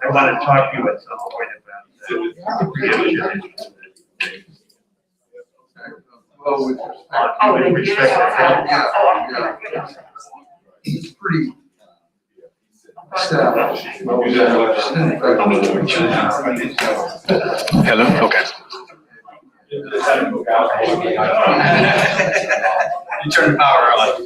I want to talk to you at some point about with respect to It's pretty established. Hello? Okay. You turn the power on. I'd like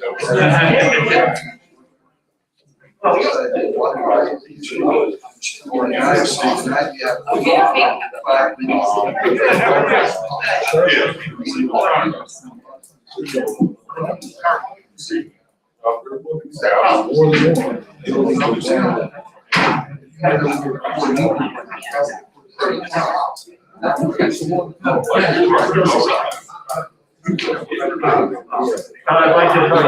to talk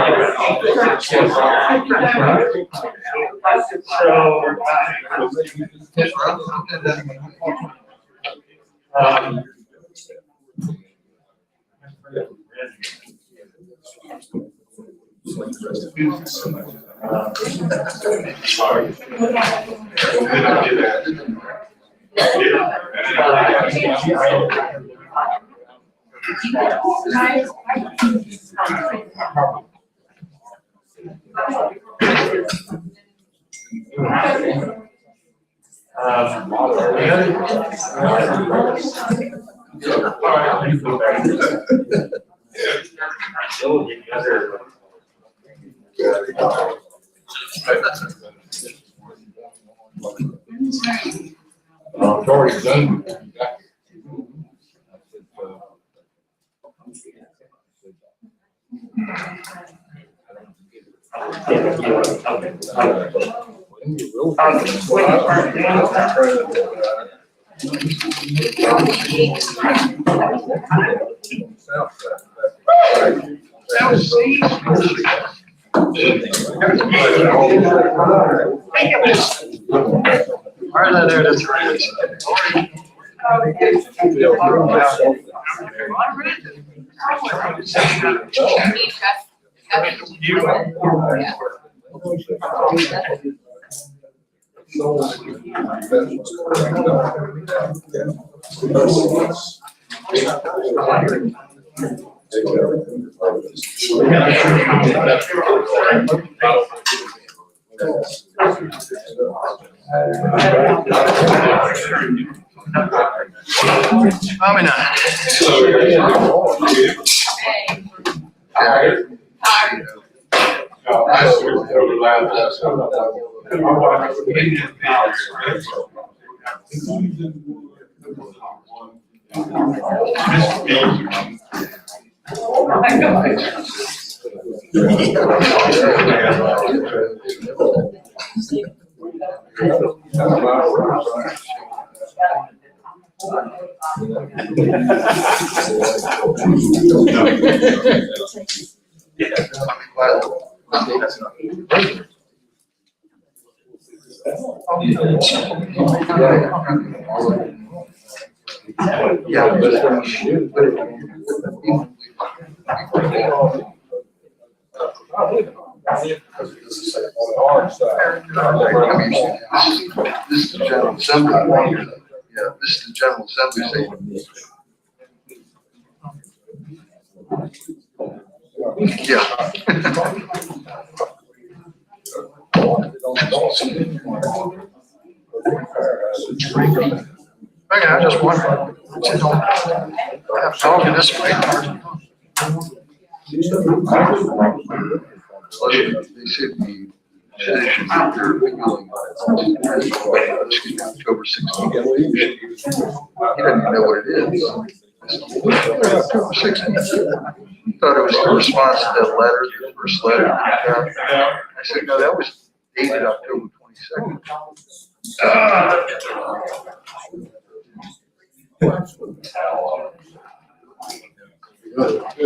It's already done. Probably not. Yeah, this is the General Assembly. Yeah, this is the General Assembly statement. Yeah. Okay, I just wondered. You don't have to talk in this way. They should be decisions that they're appealing. October 16th. He doesn't even know what it is. October 16th. Thought it was the response to that letter, the first letter. I said, no, that was dated October 22nd.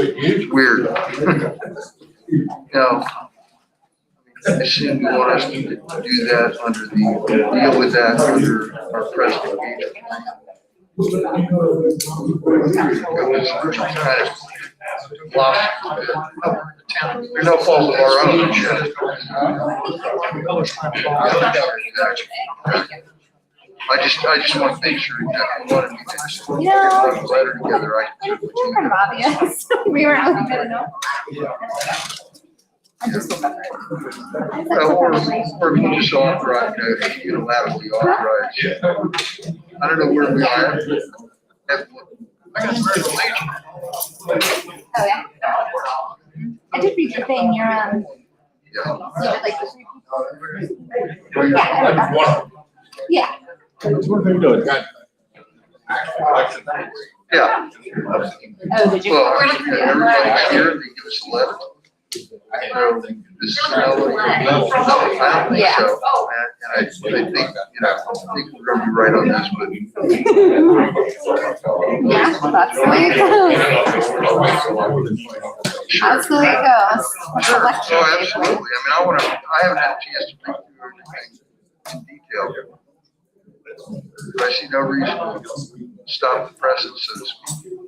It's weird. You know, assume you want us to do that under deal with that under our present engagement plan. We're kind of lost a bit. Through no fault of our own. I just want to make sure that you wanted me to put a letter together. It's kind of obvious. We weren't really good enough. I just remember it. Or we can just authorize, unilaterally authorize. I don't know where we are. I got the very Oh, yeah. I did read your thing. You're Yeah. you did like the 3 people. Yeah. Yeah. Oh, did you? Well, everybody's here, they give us a letter. So, this is how we, no, I don't think Yeah. so. And I think, we're gonna be right on this, but. Yeah, that's the way it goes. That's the way it goes. Sure, oh, absolutely. I mean, I haven't had a chance to read through everything in detail. But I see no reason to stop the present, so to speak.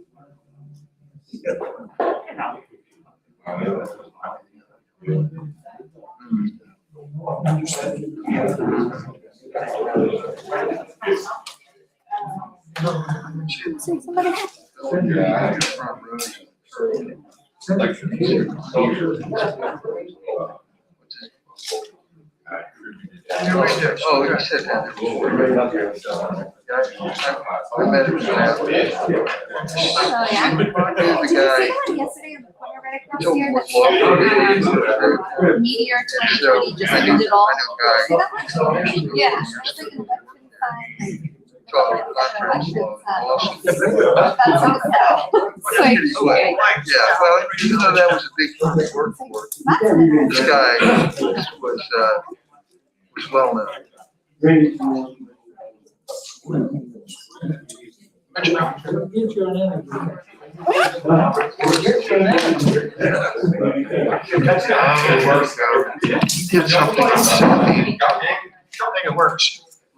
Somebody Oh, you said that. I met him. Oh, yeah. The Did you guy. see that yesterday on the corner right across Told here? me That what Meteor 2020 just ended it all. I know a See that? guy. Yeah. It's like an election sign. Talking contracts law in Boston. That's so sad. It's like, okay. Yeah, well, that was a big firm to work for. This guy was well known. He did something in the 70s. Don't think it works.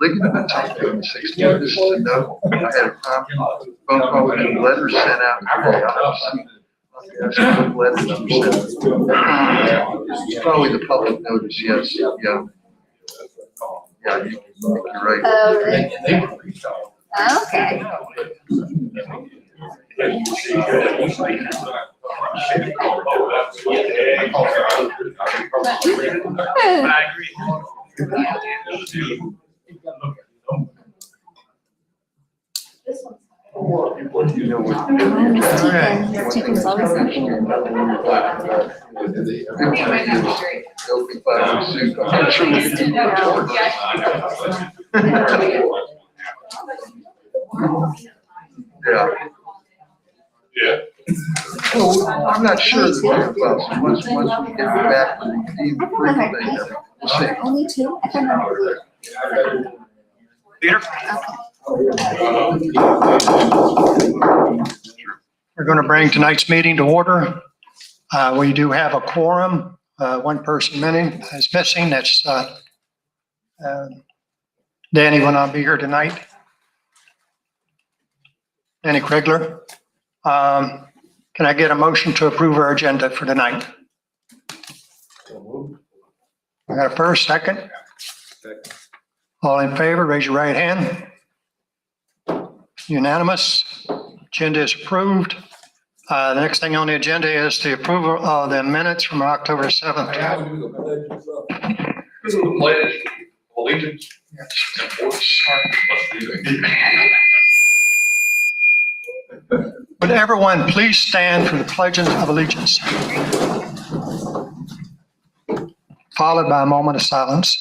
Ligament and something in the 60s. This is a note. I had a phone call with a letter sent out to the office. Probably the public notice, yes, yeah. Yeah, you're right. Oh, really? Okay. I agree. Chicken's always something. They'll be fine soon. I'm sure we can keep it short. Yeah. Well, I'm not sure that once we get back to the free thing, we'll see. Only 2? I don't know. Peter? We're going to bring tonight's meeting to order. We do have a quorum. One person is missing. That's Danny will not be here tonight. Danny Krigler. Can I get a motion to approve our agenda for tonight? I got a first, second. All in favor, raise your right hand. Unanimous. Agenda is approved. The next thing on the agenda is the approval of the minutes from October 7th. Pledge allegiance. Let's do it. Would everyone please stand for the Pledge of Allegiance? Followed by a moment of silence.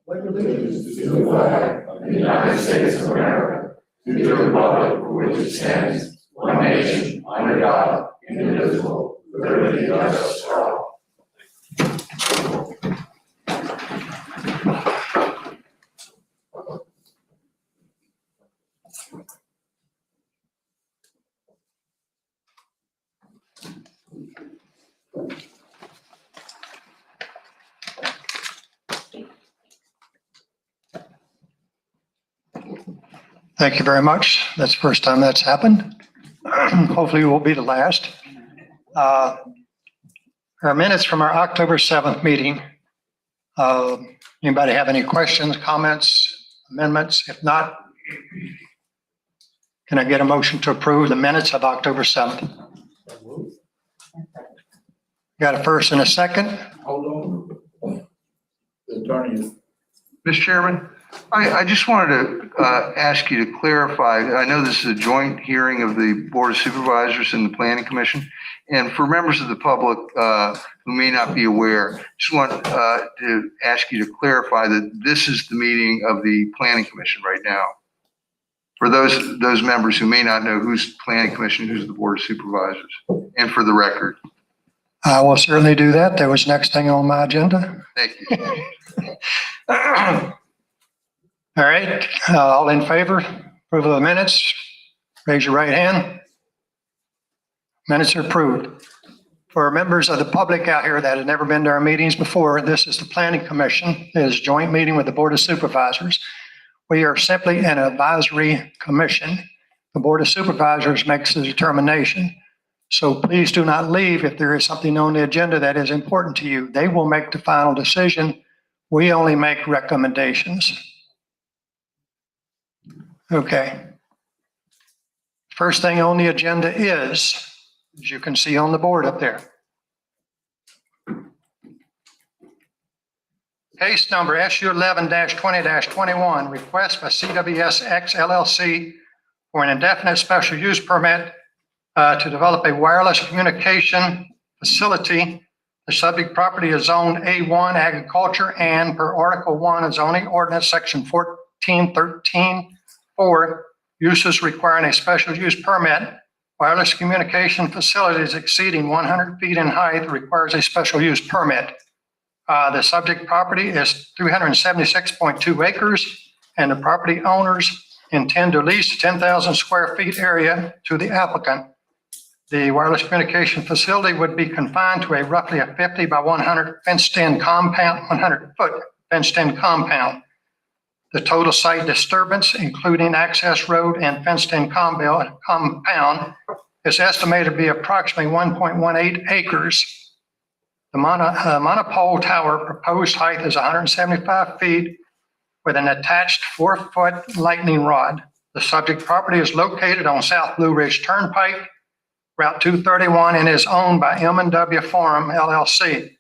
Pledge allegiance to the flag of the United States of America, to the republic for which it stands, one nation, under God, indivisible, with liberty and justice for all. Thank you very much. That's the first time that's happened. Hopefully it will be the last. Our minutes from our October 7th meeting. Anybody have any questions, comments, amendments? If not, can I get a motion to approve the minutes of October 7th? Got a first and a second? Hold on. The attorney. Mr. Chairman, I just wanted to ask you to clarify. I know this is a joint hearing of the Board of Supervisors and the Planning Commission. And for members of the public who may not be aware, just want to ask you to clarify that this is the meeting of the Planning Commission right now. For those members who may not know who's Planning Commission, who's the Board of Supervisors, and for the record. I will certainly do that. That was next thing on my agenda. Thank you. All right, all in favor, approval of the minutes, raise your right hand. Minutes are approved. For members of the public out here that have never been to our meetings before, this is the Planning Commission. It is a joint meeting with the Board of Supervisors. We are simply an advisory commission. The Board of Supervisors makes the determination. So please do not leave if there is something on the agenda that is important to you. They will make the final decision. We only make recommendations. Okay. First thing on the agenda is, as you can see on the board up there, case number SU 11-20-21, request by CWSX LLC for an indefinite special use permit to develop a wireless communication facility. The subject property is zone A1 agriculture and per Article 1 of zoning ordinance section 1413.4, uses requiring a special use permit. Wireless communication facilities exceeding 100 feet in height requires a special use permit. The subject property is 376.2 acres, and the property owners intend to lease 10,000 square feet area to the applicant. The wireless communication facility would be confined to a roughly 50 by 100 fenced-in compound, 100-foot fenced-in compound. The total site disturbance, including access road and fenced-in compound, is estimated to be approximately 1.18 acres. The monopole tower proposed height is 175 feet with an attached 4-foot lightning rod. The subject property is located on South Blue Ridge Turnpike, Route 231, and is owned by M&W Farm LLC.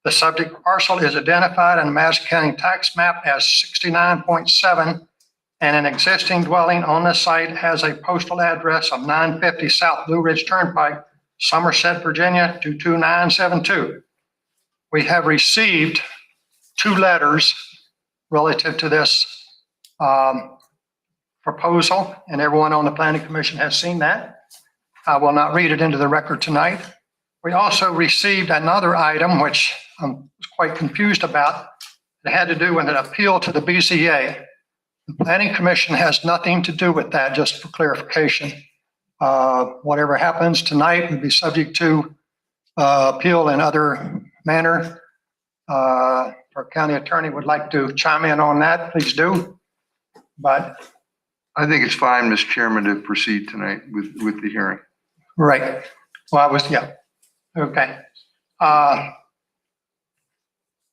The subject parcel is identified in the Madison County tax map as 69.7, and an existing dwelling on the site has a postal address of 950 South Blue Ridge Turnpike, Somerset, Virginia, 22972. We have received 2 letters relative to this proposal, and everyone on the Planning Commission has seen that. I will not read it into the record tonight. We also received another item, which I was quite confused about. It had to do with an appeal to the BZA. The Planning Commission has nothing to do with that, just for clarification. Whatever happens tonight would be subject to appeal in other manner. Our county attorney would like to chime in on that, please do. But I think it's fine, Mr. Chairman, to proceed tonight with the hearing. right. Well, yeah. Okay.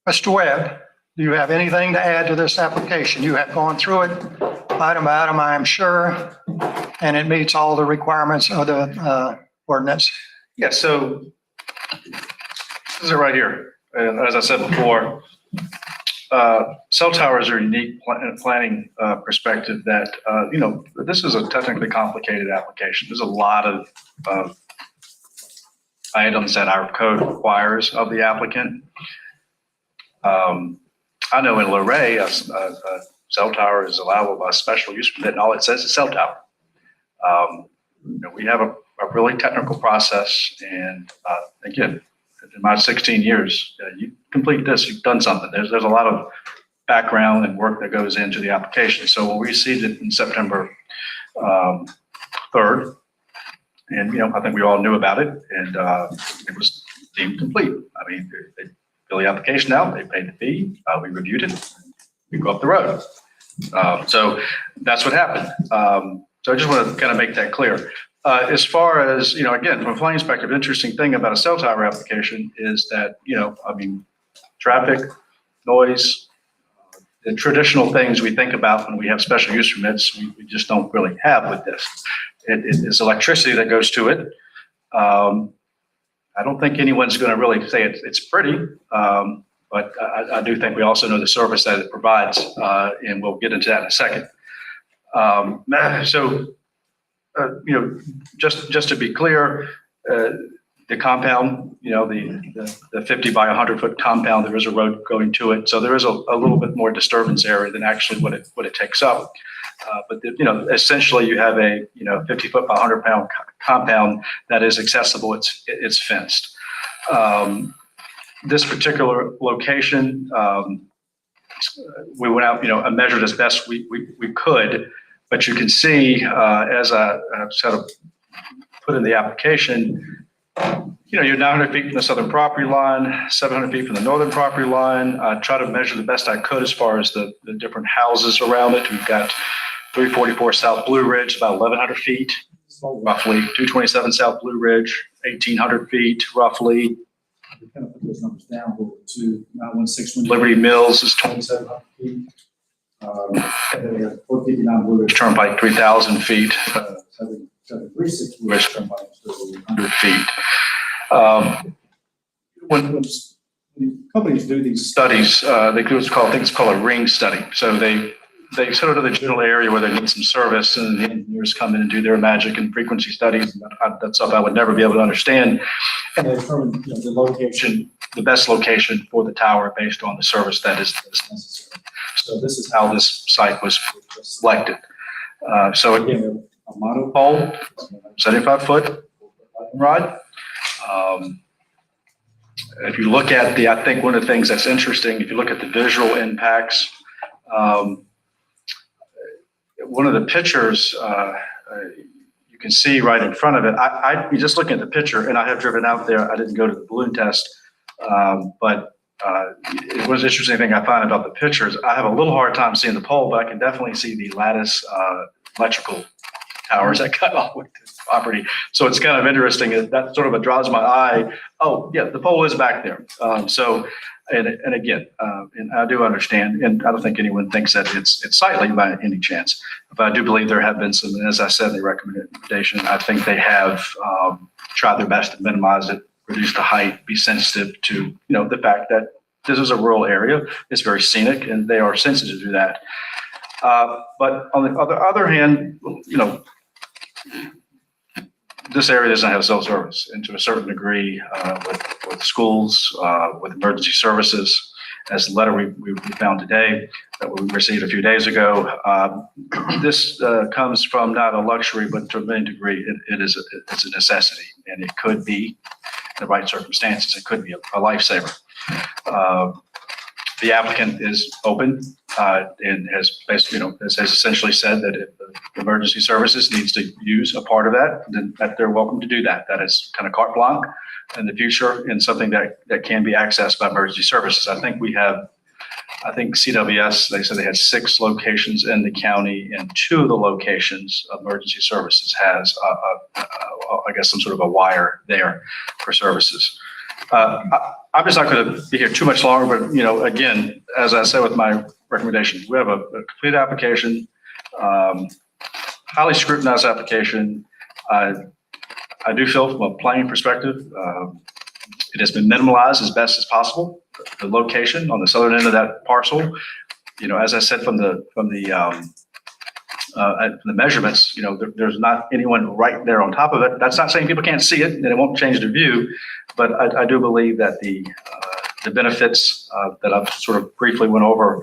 Mr. Webb, do you have anything to add to this application? You have gone through it item by item, I am sure, and it meets all the requirements of the ordinance. Yeah, so this is it right here. And as I said before, cell towers are a unique planning perspective that, this is a technically complicated application. There's a lot of items that our code requires of the applicant. I know in Luray, a cell tower is allowable by special use permit, and all it says is cell tower. We have a really technical process, and again, in my 16 years, you complete this, you've done something. There's a lot of background and work that goes into the application. So when we received it in September 3rd, and I think we all knew about it, and it was deemed complete. I mean, they fill the application out, they paid the fee, we reviewed it, we go up the road. So that's what happened. So I just want to kind of make that clear. As far as, again, from a flying perspective, interesting thing about a cell tower application is that, traffic, noise, the traditional things we think about when we have special use permits, we just don't really have with this. It is electricity that goes to it. I don't think anyone's going to really say it's pretty, but I do think we also know the service that it provides, and we'll get into that in a second. Just to be clear, the compound, the 50 by 100 foot compound, there is a road going to it. So there is a little bit more disturbance area than actually what it takes up. But essentially you have a, 50 foot by 100 pound compound that is accessible. It's fenced. This particular location, we went out, and measured as best we could, but you can see, as I sort of put in the application, you're 900 feet from the southern property line, 700 feet from the northern property line. I try to measure the best I could as far as the different houses around it. We've got 344 South Blue Ridge, about 1,100 feet, roughly. 227 South Blue Ridge, 1,800 feet, roughly. We kind of put those numbers down to 916. Liberty Mills is 27 feet. And then we have 459 Blue Ridge. Turnpike, 3,000 feet, 736 Blue Ridge Turnpike, so 100 feet. When companies do these studies, they do things called a ring study. So they sort of do the general area where they need some service, and the engineers come in and do their magic and frequency studies. That's stuff I would never be able to understand. And they determine the location, the best location for the tower based on the service that is necessary. So this is how this site was selected. So again, a monopole, 75 foot rod. If you look at I think one of the things that's interesting, if you look at the visual impacts, one of the pictures, you can see right in front of it. I just looking at the picture, and I have driven out there. I didn't go to the balloon test, but it was an interesting thing I find about the pictures. I have a little hard time seeing the pole, but I can definitely see the lattice electrical towers that cut off with the property. So it's kind of interesting. That sort of draws my eye. Oh, yeah, the pole is back there. And again, and I do understand, and I don't think anyone thinks that it's sightly by any chance, but I do believe there have been some, as I said in the recommendation, I think they have tried their best to minimize it, reduce the height, be sensitive to, the fact that this is a rural area. It's very scenic, and they are sensitive to that. But on the other hand, this area doesn't have cell service, and to a certain degree, with schools, with emergency services, as the letter we found today that we received a few days ago, this comes from not a luxury, but to a main degree, it's a necessity, and it could be, in the right circumstances, it could be a lifesaver. The applicant is open and has basically, has essentially said that if the emergency services needs to use a part of that, then that they're welcome to do that. That is kind of carte blanche in the future, and something that can be accessed by emergency services. I think CWS, they said they had 6 locations in the county, and 2 of the locations emergency services has, I guess, some sort of a wire there for services. I'm just not going to be here too much longer, but again, as I said with my recommendation, we have a complete application, highly scrutinized application. I do feel from a planning perspective, it has been minimalized as best as possible. The location on the southern end of that parcel, as I said from the measurements, there's not anyone right there on top of it. That's not saying people can't see it and it won't change their view, but I do believe that the benefits that I've sort of briefly went over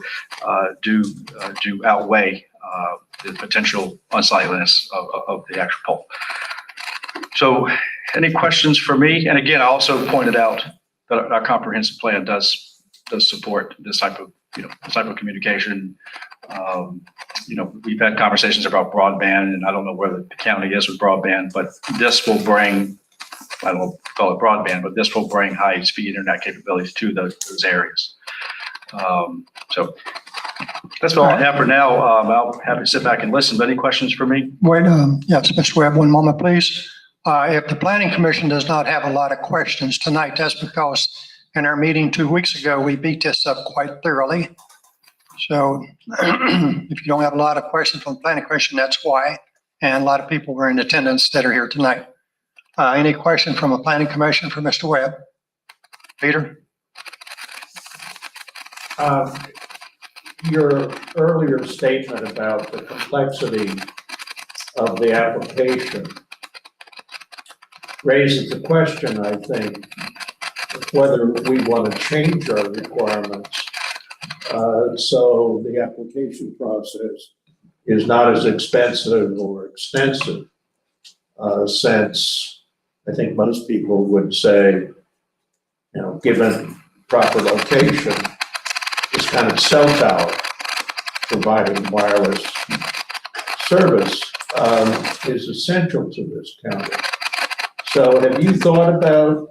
do outweigh the potential unsightliness of the actual pole. So any questions for me? And again, I also pointed out that our comprehensive plan does support this type of communication. We've had conversations about broadband, and I don't know where the county is with broadband, but this will bring, I don't know, call it broadband, but this will bring high-speed internet capabilities to those areas. So That's all I have for now. I'll happy to sit back and listen. But any questions for me? Wait, yes, Mr. Webb, one moment, please. If the planning commission does not have a lot of questions tonight, that's because in our meeting 2 weeks ago, we beat this up quite thoroughly. So if you don't have a lot of questions from the planning commission, that's why. And a lot of people were in attendance that are here tonight. Any question from a planning commission for Mr. Webb? Peter? Your earlier statement about the complexity of the application raises the question, I think, whether we want to change our requirements so the application process is not as expensive or extensive, since I think most people would say, given proper location, this kind of cell tower providing wireless service is essential to this county. So have you thought about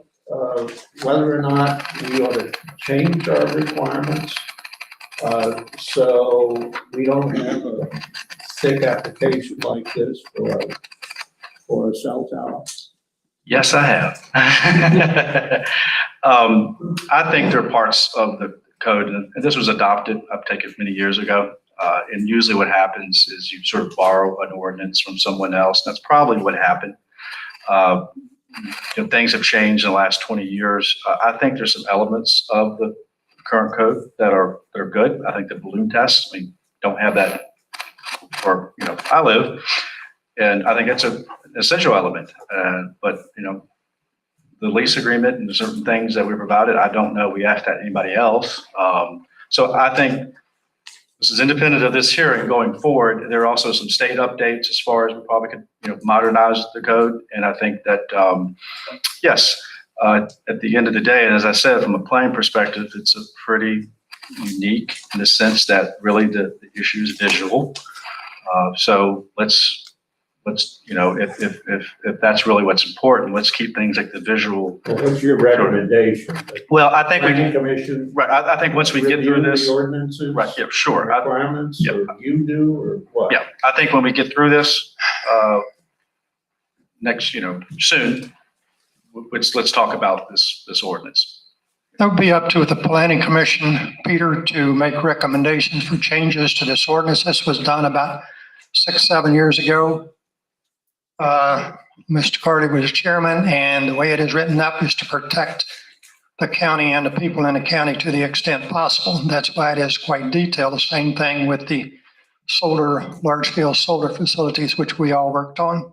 whether or not we ought to change our requirements so we don't have a thick application like this for a cell tower? Yes, I have. I think there are parts of the code, and this was adopted, I've taken many years ago. And usually what happens is you sort of borrow an ordinance from someone else. That's probably what happened. Things have changed in the last 20 years. I think there's some elements of the current code that are good. I think the balloon test, we don't have that where I live, and I think it's an essential element. But the lease agreement and certain things that we provided, I don't know. We asked that anybody else. So I think this is independent of this hearing going forward. There are also some state updates as far as we probably could, modernize the code. And I think that, yes, at the end of the day, and as I said, from a planning perspective, it's a pretty unique in the sense that really the issue is visual. So let's if that's really what's important, let's keep things like the visual. Well, what's your recommendation? Well, I think Planning Commission? right. I think once we get through review this, the ordinances? right. Yeah, sure. Requirements, Yeah. or you do, or what? Yeah, I think when we get through this, next, soon, let's talk about this ordinance. That would be up to the planning commission, Peter, to make recommendations for changes to this ordinance. This was done about 6-7 years ago. Mr. Carty was chairman, and the way it is written up is to protect the county and the people in the county to the extent possible. That's why it is quite detailed. The same thing with the large-scale solar facilities, which we all worked on.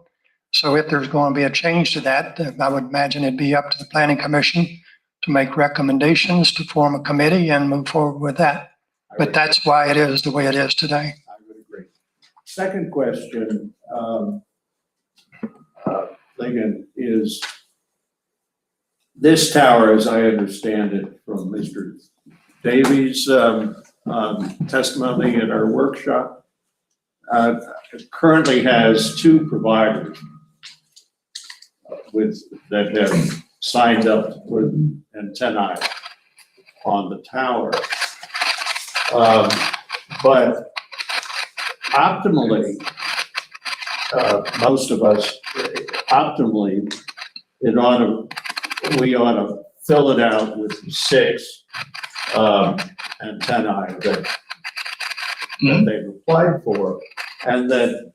So if there's going to be a change to that, I would imagine it'd be up to the planning commission to make recommendations, to form a committee and move forward with that. But that's why it is the way it is today. I would agree. Second question, Lincoln, is this tower, as I understand it from Mr. Davies' testimony at our workshop, currently has 2 providers that have signed up with antennae on the tower. But optimally, most of us, optimally, we ought to fill it out with 6 antennae that they've applied for, and that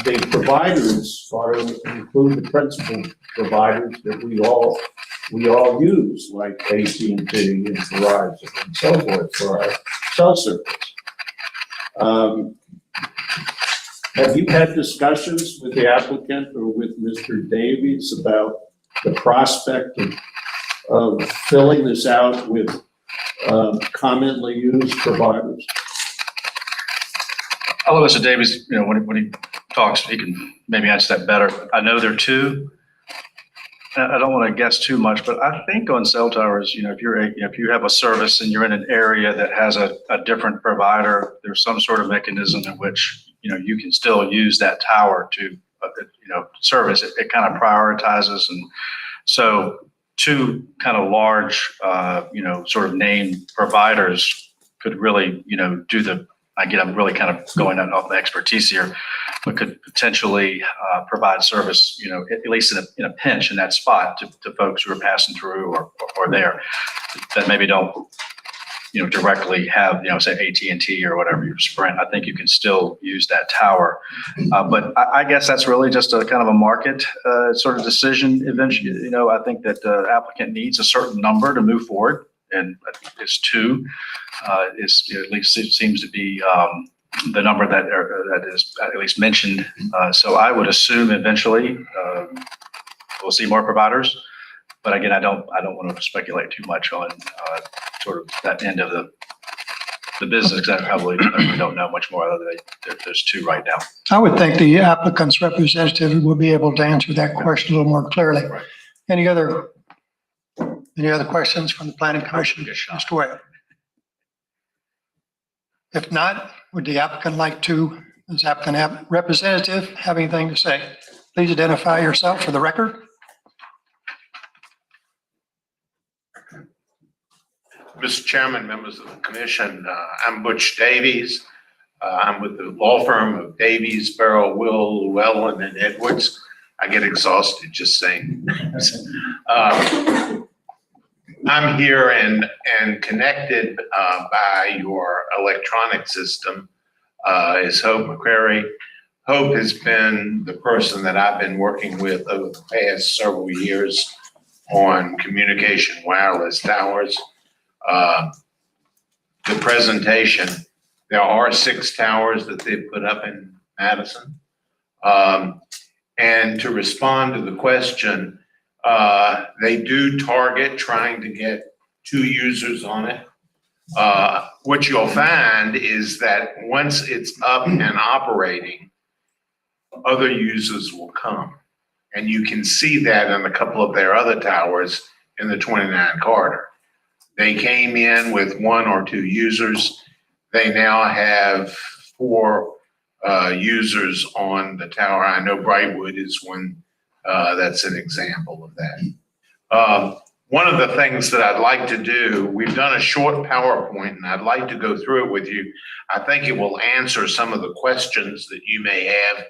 the providers ought to include the principal providers that we all use, like AT&T and Verizon and so forth for our cell service. Have you had discussions with the applicant or with Mr. Davies about the prospect of filling this out with commonly used providers? I'll let Mr. Davies, when he talks, he can maybe answer that better. I know there are 2. I don't want to guess too much, but I think on cell towers, if you have a service and you're in an area that has a different provider, there's some sort of mechanism in which, you can still use that tower to, service. It kind of prioritizes. And so 2 kind of large, sort of named providers could really, do the, again, I'm really kind of going off the expertise here, but could potentially provide service, at least in a pinch in that spot to folks who are passing through or there that maybe don't, directly have, say AT&T or whatever, your Sprint. I think you can still use that tower. But I guess that's really just a kind of a market sort of decision eventually. I think that the applicant needs a certain number to move forward, and it's 2 is, at least it seems to be the number that is at least mentioned. So I would assume eventually we'll see more providers. But again, I don't want to speculate too much on sort of that end of the business, because I probably don't know much more other than there's 2 right now. I would think the applicant's representative will be able to answer that question a little more clearly. Right. Any other questions from the planning commission? Mr. Webb? If not, would the applicant does the applicant have representative have anything to say? Please identify yourself for the record. Mr. Chairman, members of the commission, I'm Butch Davies. I'm with the law firm of Davies, Barrow, Will, Llewellyn, and Edwards. I get exhausted just saying. I'm here and connected by your electronic system is Hope McCrary. Hope has been the person that I've been working with over the past several years on communication wireless towers. The presentation, there are 6 towers that they've put up in Madison. And to respond to the question, they do target trying to get 2 users on it. What you'll find is that once it's up and operating, other users will come. And you can see that in a couple of their other towers in the 29 corridor. They came in with 1 or 2 users. They now have 4 users on the tower. I know Brightwood is one that's an example of that. One of the things that I'd like to do, we've done a short PowerPoint and I'd like to go through it with you. I think it will answer some of the questions that you may have.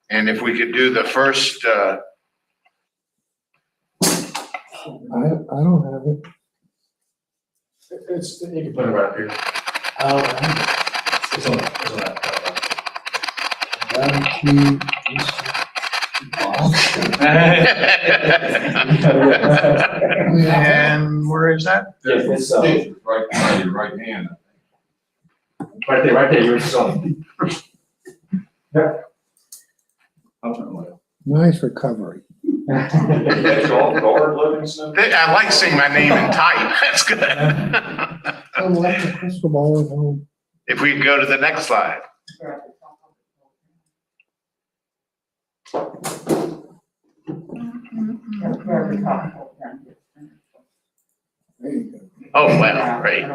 And if we could do the first I don't have it. It's, you can put it right up here. It's on that. And where is that? It's right, your right hand. Right there, you're selling. Nice recovery. I like seeing my name in type. That's good. I like the crystal ball at home. If we could go to the next slide. There you go. Oh, wow, great.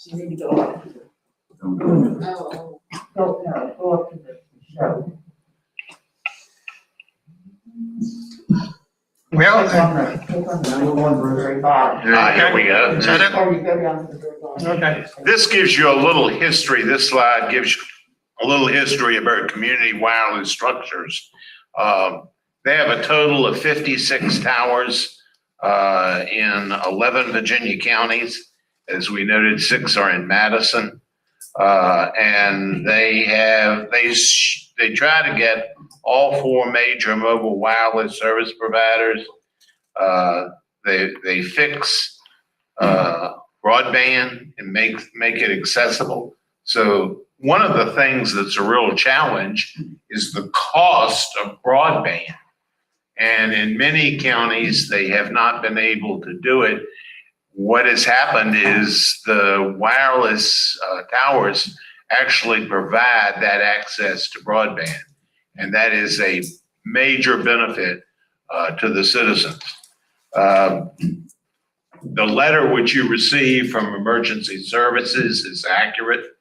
You need to go up. Oh. Go up to the show. Well, Number 1, very bottom. Here we go. is that it? Before you go down to the very bottom. Okay. This gives you a little history. This slide gives you a little history about community wireless structures. They have a total of 56 towers in 11 Virginia counties. As we noted, 6 are in Madison. And they try to get all 4 major mobile wireless service providers. They fix broadband and make it accessible. So one of the things that's a real challenge is the cost of broadband. And in many counties, they have not been able to do it. What has happened is the wireless towers actually provide that access to broadband. And that is a major benefit to the citizens. The letter which you received from emergency services is accurate.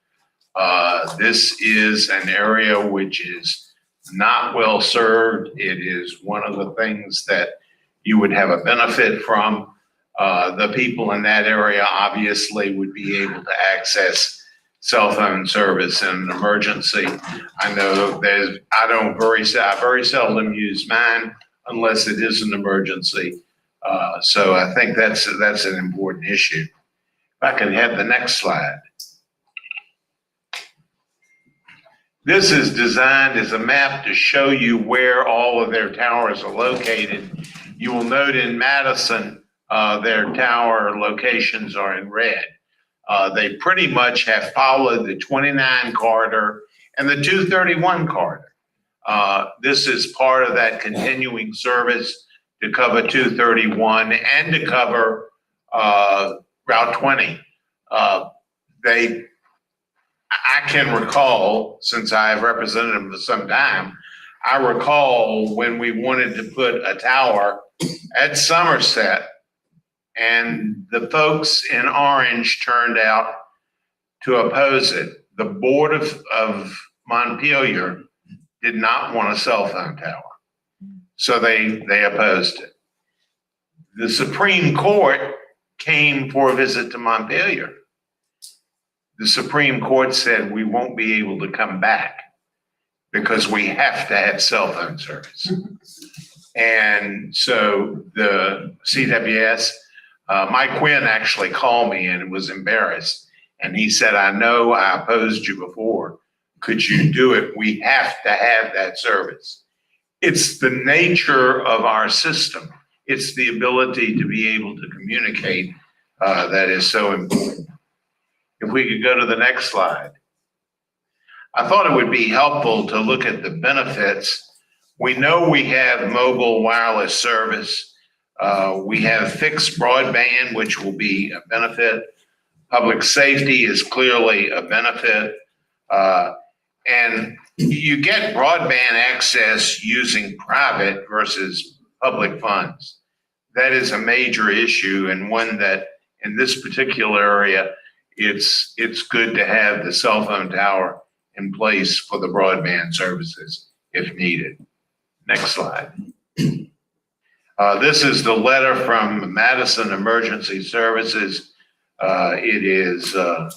This is an area which is not well served. It is one of the things that you would have a benefit from. The people in that area obviously would be able to access cell phone service in an emergency. I know I very seldom use mine unless it is an emergency. So I think that's an important issue. If I can have the next slide. This is designed as a map to show you where all of their towers are located. You will note in Madison, their tower locations are in red. They pretty much have followed the 29 corridor and the 231 corridor. This is part of that continuing service to cover 231 and to cover Route 20. I can recall, since I have represented them for some time, I recall when we wanted to put a tower at Somerset, and the folks in orange turned out to oppose it. The board of Montpelier did not want a cell phone tower, so they opposed it. The Supreme Court came for a visit to Montpelier. The Supreme Court said we won't be able to come back because we have to have cell phone service. And so the CWS, Mike Quinn actually called me and was embarrassed. And he said, I know I opposed you before. Could you do it? We have to have that service. It's the nature of our system. It's the ability to be able to communicate that is so important. If we could go to the next slide. I thought it would be helpful to look at the benefits. We know we have mobile wireless service. We have fixed broadband, which will be a benefit. Public safety is clearly a benefit. And you get broadband access using private versus public funds. That is a major issue, and one that in this particular area, it's good to have the cell phone tower in place for the broadband services if needed. Next slide. This is the letter from Madison Emergency Services. It is an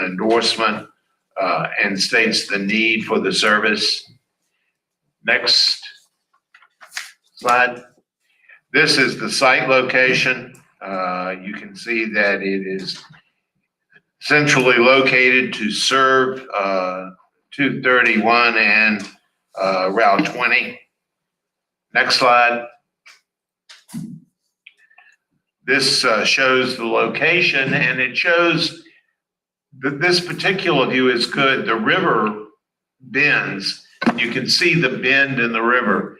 endorsement and states the need for the service. Next slide. This is the site location. You can see that it is centrally located to serve 231 and Route 20. Next slide. This shows the location, and it shows that this particular view is good. The river bends. You can see the bend in the river.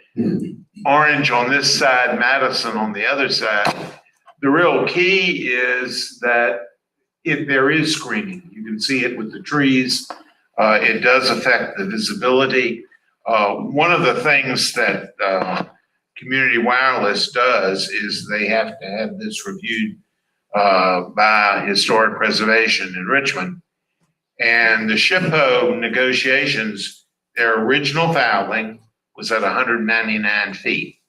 Orange on this side, Madison on the other side. The real key is that there is screening. You can see it with the trees. It does affect the visibility. One of the things that Community Wireless does is they have to have this reviewed by Historic Preservation in Richmond. And the SHPO negotiations, their original filing was at 199 feet.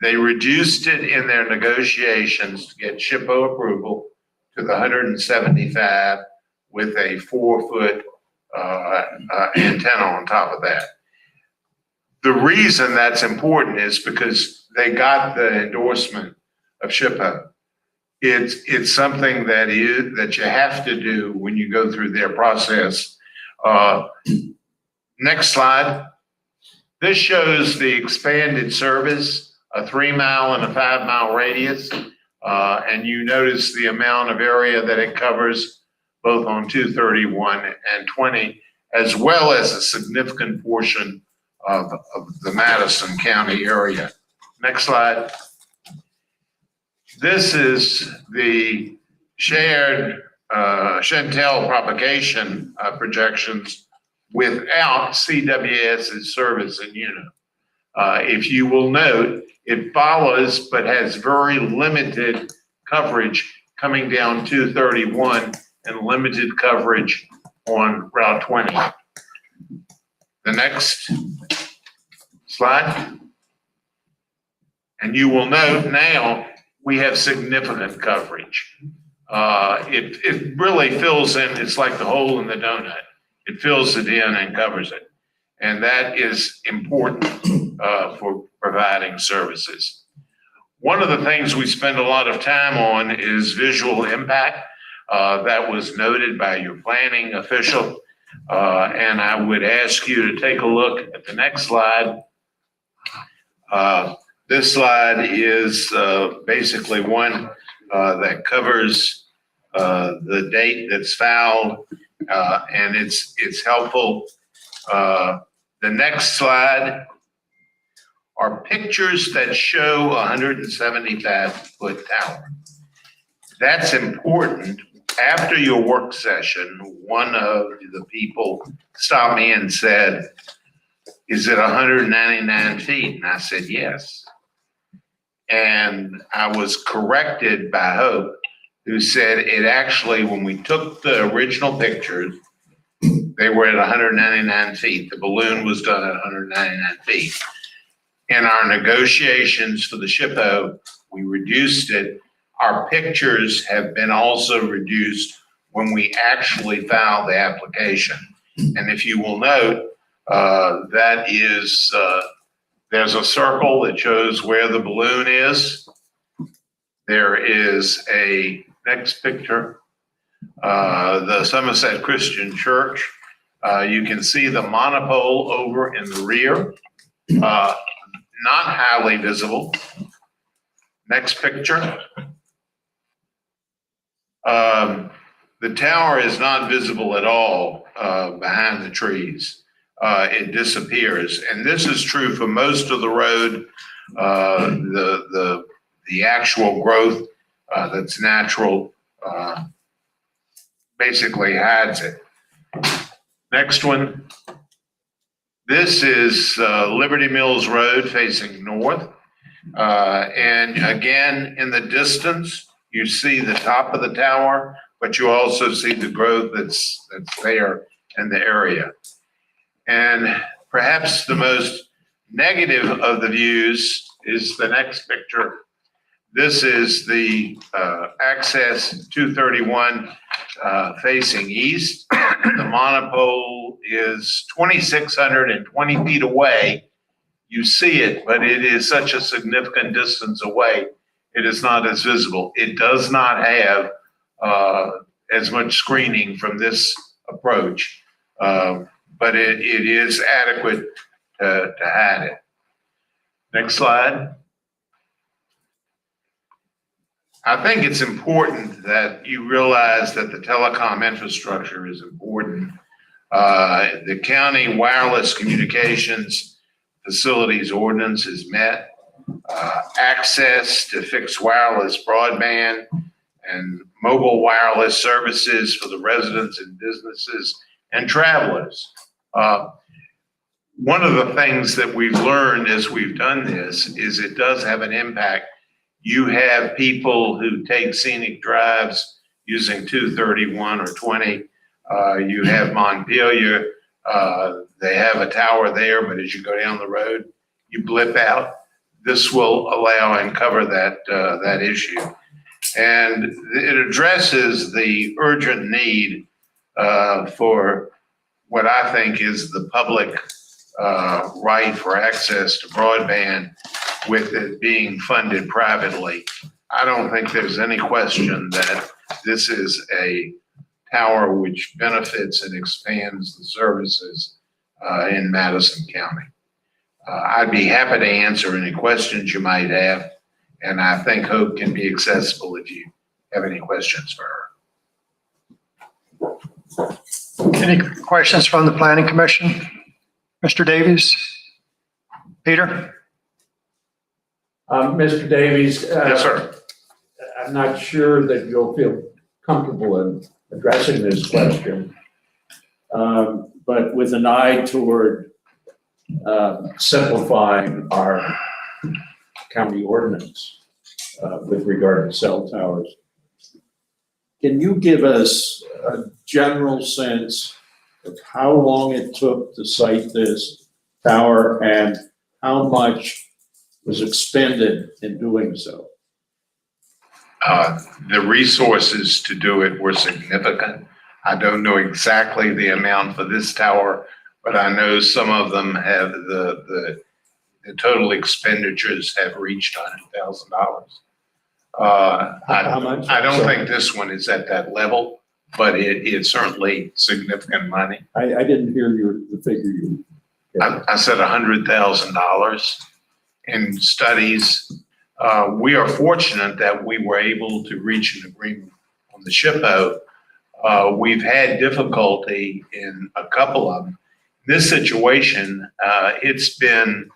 They reduced it in their negotiations to get SHPO approval to the 175 with a 4-foot antenna on top of that. The reason that's important is because they got the endorsement of SHPO. It's something that you have to do when you go through their process. Next slide. This shows the expanded service, a 3-mile and a 5-mile radius. And you notice the amount of area that it covers both on 231 and 20, as well as a significant portion of the Madison County area. Next slide. This is the shared Chantel propagation projections without CWS's service in UNO. If you will note, it follows but has very limited coverage coming down 231 and limited coverage on Route 20. The next slide. And you will note now we have significant coverage. It really fills in, it's like the hole in the donut. It fills it in and covers it. And that is important for providing services. One of the things we spend a lot of time on is visual impact. That was noted by your planning official. And I would ask you to take a look at the next slide. This slide is basically one that covers the date that's filed, and it's helpful. The next slide are pictures that show a 175-foot tower. That's important. After your work session, one of the people stopped me and said, "Is it 199 feet?" And I said, "Yes." And I was corrected by Hope, who said it actually, when we took the original pictures, they were at 199 feet. The balloon was done at 199 feet. In our negotiations for the SHPO, we reduced it. Our pictures have been also reduced when we actually filed the application. And if you will note, that is, there's a circle that shows where the balloon is. There is a next picture, the Somerset Christian Church. You can see the monopole over in the rear, not highly visible. Next picture. The tower is not visible at all behind the trees. It disappears. And this is true for most of the road. The actual growth that's natural basically hides it. Next one. This is Liberty Mills Road facing north. And again, in the distance, you see the top of the tower, but you also see the growth that's there in the area. And perhaps the most negative of the views is the next picture. This is the access 231 facing east. The monopole is 2,620 feet away. You see it, but it is such a significant distance away. It is not as visible. It does not have as much screening from this approach, but it is adequate to hide it. Next slide. I think it's important that you realize that the telecom infrastructure is important. The county wireless communications facilities ordinance is met. Access to fixed wireless broadband and mobile wireless services for the residents and businesses and travelers. One of the things that we've learned as we've done this is it does have an impact. You have people who take scenic drives using 231 or 20. You have Montpelier. They have a tower there, but as you go down the road, you blip out. This will allow and cover that issue. And it addresses the urgent need for what I think is the public right for access to broadband with it being funded privately. I don't think there's any question that this is a tower which benefits and expands the services in Madison County. I'd be happy to answer any questions you might have, and I think Hope can be accessible if you have any questions for her. Any questions from the Planning Commission? Mr. Davies? Peter? Mr. Davies. Yes, sir. I'm not sure that you'll feel comfortable in addressing this question, but with an eye toward simplifying our county ordinance with regard to cell towers. Can you give us a general sense of how long it took to site this tower and how much was expended in doing so? The resources to do it were significant. I don't know exactly the amount for this tower, but I know some of them have the total expenditures have reached $100,000. How much? I don't think this one is at that level, but it's certainly significant money. I didn't hear the figure you. I said $100,000 in studies. We are fortunate that we were able to reach an agreement on the SHPO. We've had difficulty in a couple of them. This situation, it's been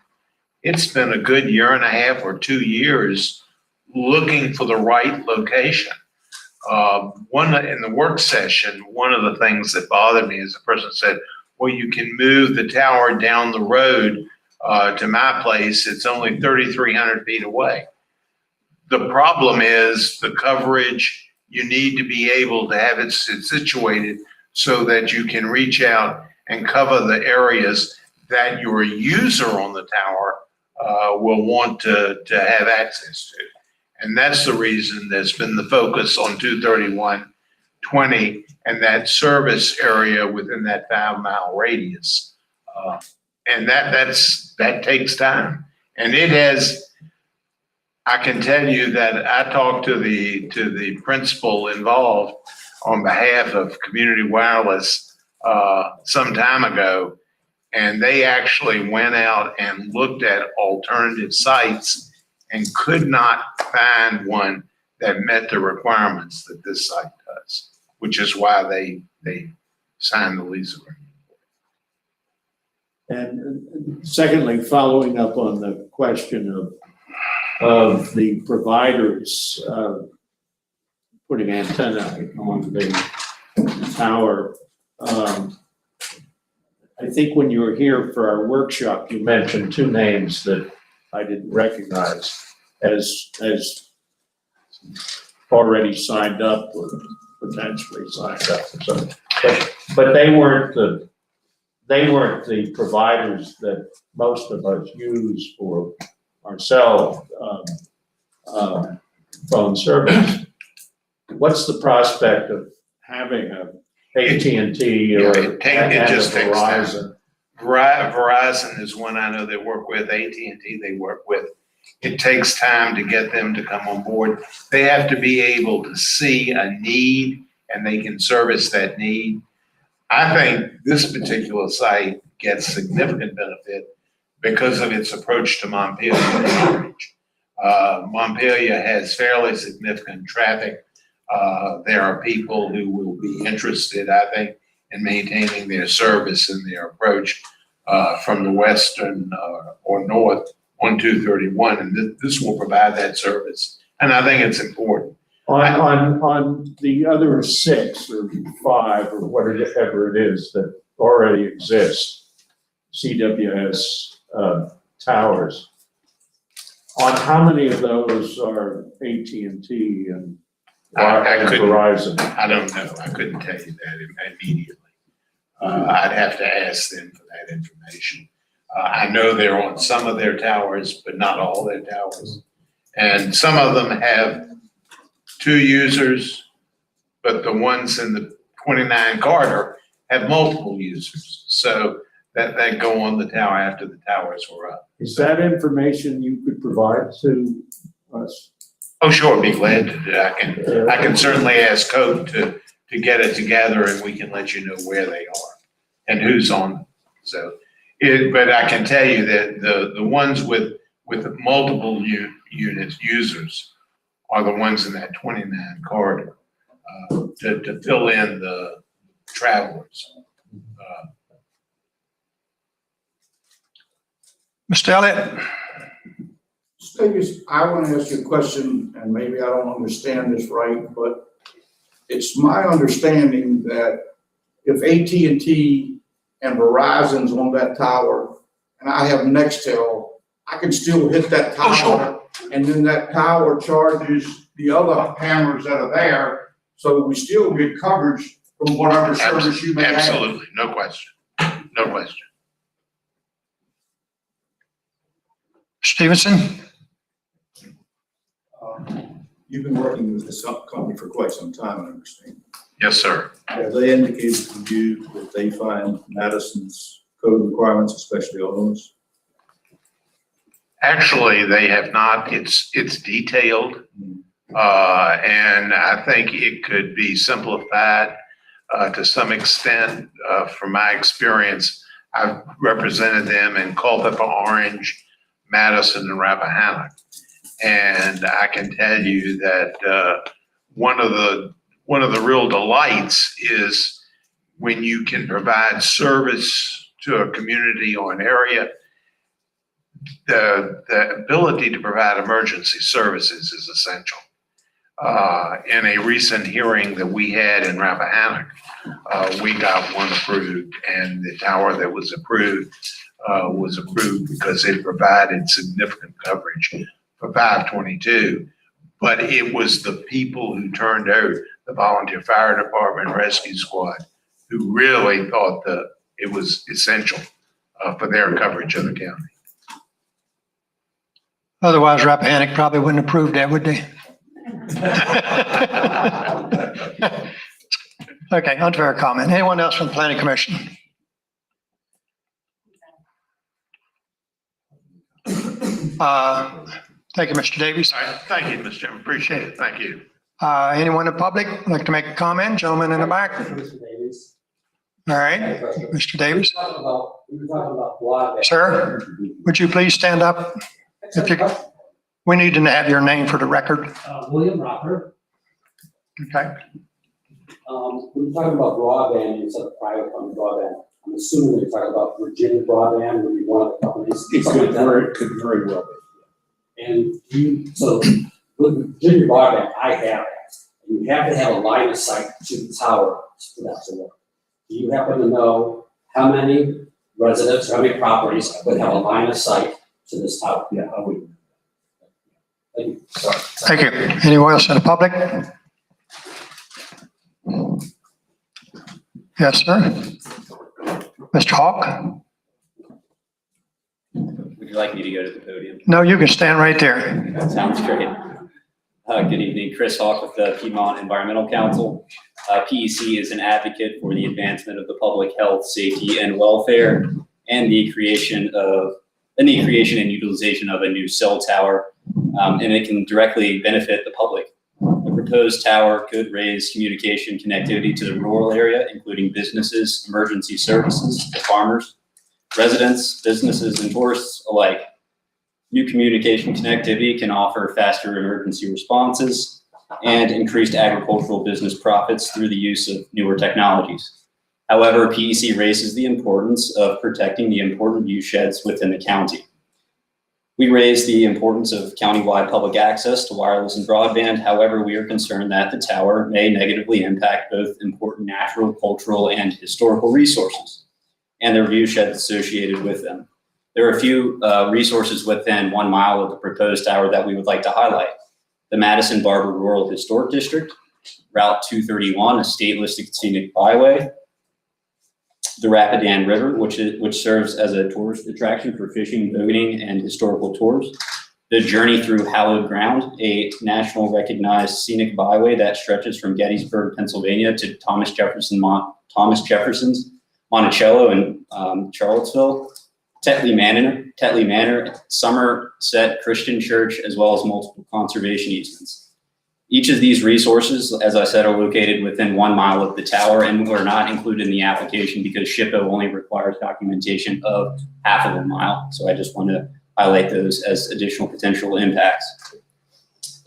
a good year and a half or 2 years looking for the right location. In the work session, one of the things that bothered me is the person said, well, you can move the tower down the road to my place. It's only 3,300 feet away. The problem is the coverage. You need to be able to have it situated so that you can reach out and cover the areas that your user on the tower will want to have access to. And that's the reason there's been the focus on 231-20 and that service area within that 5-mile radius. And that takes time. And it has, I can tell you that I talked to the principal involved on behalf of Community Wireless some time ago, and they actually went out and looked at alternative sites and could not find one that met the requirements that this site does, which is why they signed the lease agreement. And secondly, following up on the question of the providers putting antenna on the tower. I think when you were here for our workshop, you mentioned two names that I didn't recognize as already signed up or potentially signed up. So, but they weren't the providers that most of us use for our cell phone service. What's the prospect of having a AT&T or It just takes time. Verizon? Verizon is one I know they work with. AT&T they work with. It takes time to get them to come on board. They have to be able to see a need and they can service that need. I think this particular site gets significant benefit because of its approach to Montpelier. Montpelier has fairly significant traffic. There are people who will be interested, I think, in maintaining their service and their approach from the western or north on 231, and this will provide that service. And I think it's important. On the other 6 or 5 or whatever it is that already exist, CWS towers, on how many of those are AT&T and Verizon? I don't know. I couldn't tell you that immediately. I'd have to ask them for that information. I know they're on some of their towers, but not all their towers. And some of them have 2 users, but the ones in the 29 corridor have multiple users. So that go on the tower after the towers were up. Is that information you could provide to us? Oh, sure, be glad to do. I can certainly ask Code to get it together and we can let you know where they are and who's on them. So, but I can tell you that the ones with multiple users are the ones in that 29 corridor to fill in the travelers. Mr. Elliott? Davis, I want to ask you a question, and maybe I don't understand this right, but it's my understanding that if AT&T and Verizon's on that tower, and I have Nextel, I can still hit that tower, and then that tower charges the other hammers that are there, so we still get coverage from whatever service you may have. Absolutely, no question, no question. Stevenson? You've been working with this company for quite some time, I understand. Yes, sir. Have they indicated to you that they find Madison's code requirements especially onerous? Actually, they have not. It's detailed. And I think it could be simplified to some extent. From my experience, I've represented them in Culpeper, Orange, Madison, and Rappahannock. And I can tell you that one of the real delights is when you can provide service to a community or an area. The ability to provide emergency services is essential. In a recent hearing that we had in Rappahannock, we got one approved, and the tower that was approved because it provided significant coverage for 522. But it was the people who turned out, the volunteer fire department rescue squad, who really thought that it was essential for their coverage of the county. Otherwise, Rappahannock probably wouldn't approve that, would they? Okay, on to our comment. Anyone else from the planning commission? Thank you, Mr. Davies. All right, thank you, Mr. Chairman. Appreciate it. Thank you. Anyone in the public like to make a comment? Gentleman in the back. Mr. Davies. All right, Mr. Davies. We were talking about broadband. Sir, would you please stand up? If you, we need to have your name for the record. William Rocker. Okay. We were talking about broadband instead of private company broadband. I'm assuming you're talking about Virginia Broadband would be one of the companies. Could very well be. And so with Virginia Broadband, I have that. You have to have a line of sight to the tower for that to work. Do you happen to know how many residents, or how many properties would have a line of sight to this tower? Yeah, I would. Thank you. Sorry. Thank you. Anyone else in the public? Yes, sir. Mr. Hawk? Would you like me to go to the podium? No, you can stand right there. That sounds great. Good evening, Chris Hawk with the Piedmont Environmental Council. PEC is an advocate for the advancement of the public health, safety, and welfare, and the creation and utilization of a new cell tower, and it can directly benefit the public. The proposed tower could raise communication connectivity to the rural area, including businesses, emergency services, to farmers, residents, businesses, and tourists alike. New communication connectivity can offer faster emergency responses and increased agricultural business profits through the use of newer technologies. However, PEC raises the importance of protecting the important view sheds within the county. We raise the importance of countywide public access to wireless and broadband. However, we are concerned that the tower may negatively impact both important natural, cultural, and historical resources and their view sheds associated with them. There are a few resources within 1 mile of the proposed tower that we would like to highlight. The Madison Barber Rural Historic District, Route 231, a state-listed scenic byway, the Rapidan River, which serves as a tourist attraction for fishing, boating, and historical tours. The Journey Through Hallowed Ground, a national recognized scenic byway that stretches from Gettysburg, Pennsylvania to Thomas Jefferson's Monticello and Charlottesville. Tetley Manor, Somerset Christian Church, as well as multiple conservation easements. Each of these resources, as I said, are located within 1 mile of the tower and were not included in the application because SHPO only requires documentation of half of a mile. So I just want to highlight those as additional potential impacts.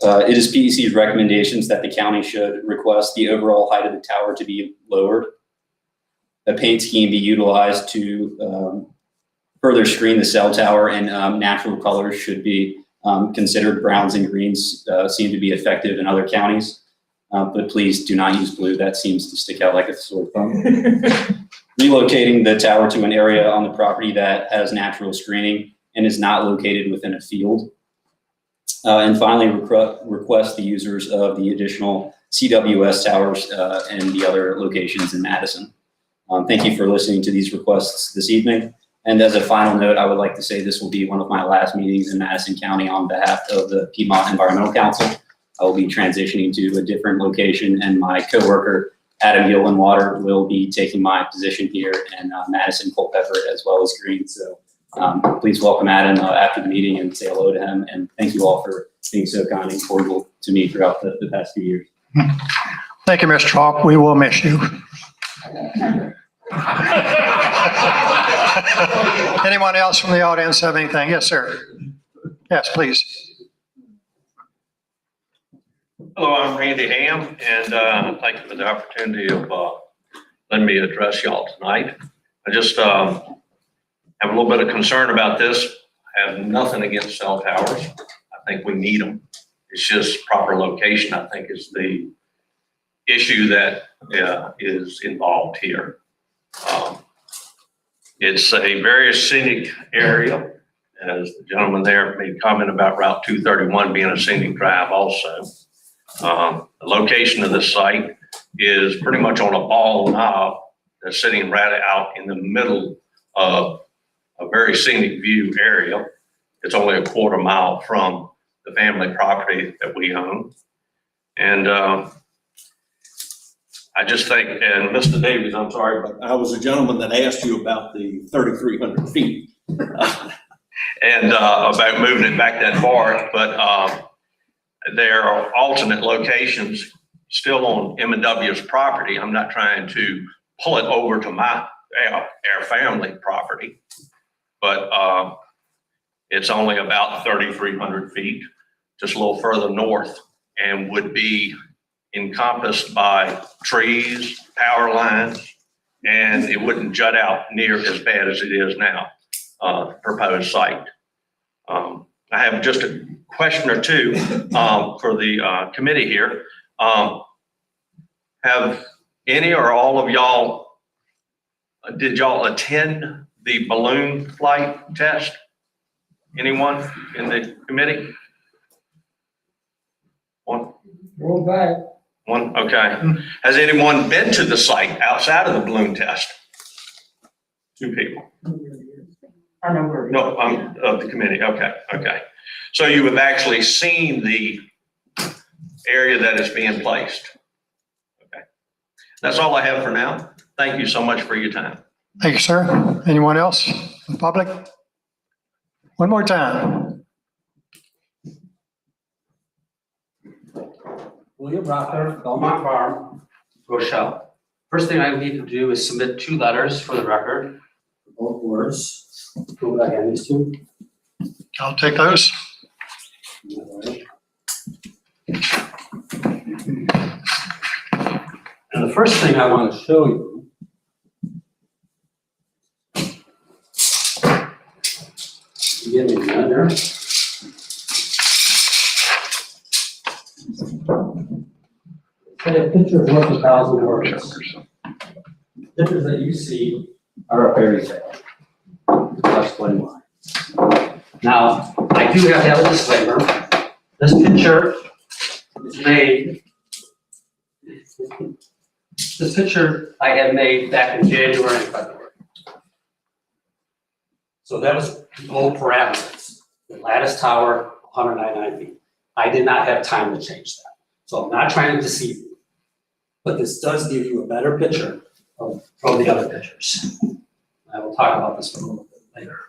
It is PEC's recommendations that the county should request the overall height of the tower to be lowered. A paint scheme be utilized to further screen the cell tower, and natural colors should be considered. Browns and greens seem to be effective in other counties, but please do not use blue. That seems to stick out like a sore thumb. Relocating the tower to an area on the property that has natural screening and is not located within a field. And finally, request the users of the additional CWS towers and the other locations in Madison. Thank you for listening to these requests this evening. And as a final note, I would like to say this will be one of my last meetings in Madison County on behalf of the Piedmont Environmental Council. I will be transitioning to a different location, and my coworker, Adam Gillenwater, will be taking my position here in Madison, Culpeper, as well as Green. So please welcome Adam after the meeting and say hello to him. And thank you all for being so kind and cordial to me throughout the past few years. Thank you, Mr. Falk. We will miss you. Anyone else from the audience have anything? Yes, sir. Yes, please. Hello, I'm Randy Ham, and thank you for the opportunity of letting me address y'all tonight. I just have a little bit of concern about this. I have nothing against cell towers. I think we need them. It's just proper location, I think, is the issue that is involved here. It's a very scenic area, as the gentleman there made comment about Route 231 being a scenic drive also. The location of this site is pretty much on a ball knob that's sitting right out in the middle of a very scenic view area. It's only a quarter mile from the family property that we own. And I just think, and Mr. Davies, I'm sorry, but I was a gentleman that asked you about the 3,300 feet. and about moving it back that far, but there are alternate locations still on M&W's property. I'm not trying to pull it over to our family property, but it's only about 3,300 feet, just a little further north, and would be encompassed by trees, power lines, and it wouldn't jut out near as bad as it is now, proposed site. I have just a question or two for the committee here. Have any or all of y'all, did y'all attend the balloon flight test? Anyone in the committee? One? Roll back. One, okay. Has anyone been to the site outside of the balloon test? Two people. I know where. No, I'm of the committee. Okay, okay. So you have actually seen the area that is being placed. Okay. That's all I have for now. Thank you so much for your time. Thank you, sir. Anyone else in the public? One more time. William Rocker, Belmont Farm, Rochelle. First thing I need to do is submit 2 letters for the record, both words. Who would I hand these to? I'll take those. And the first thing I want to show you give me another. I have pictures worth 1,000 words. Pictures that you see are a fairy tale. I'll explain why. Now, I do have to have a disclaimer. This picture is made. This picture I had made back in January and February. So that was the old parameters. The lattice tower, 199 feet. I did not have time to change that. So I'm not trying to deceive you. But this does give you a better picture from the other pictures. I will talk about this a little bit later.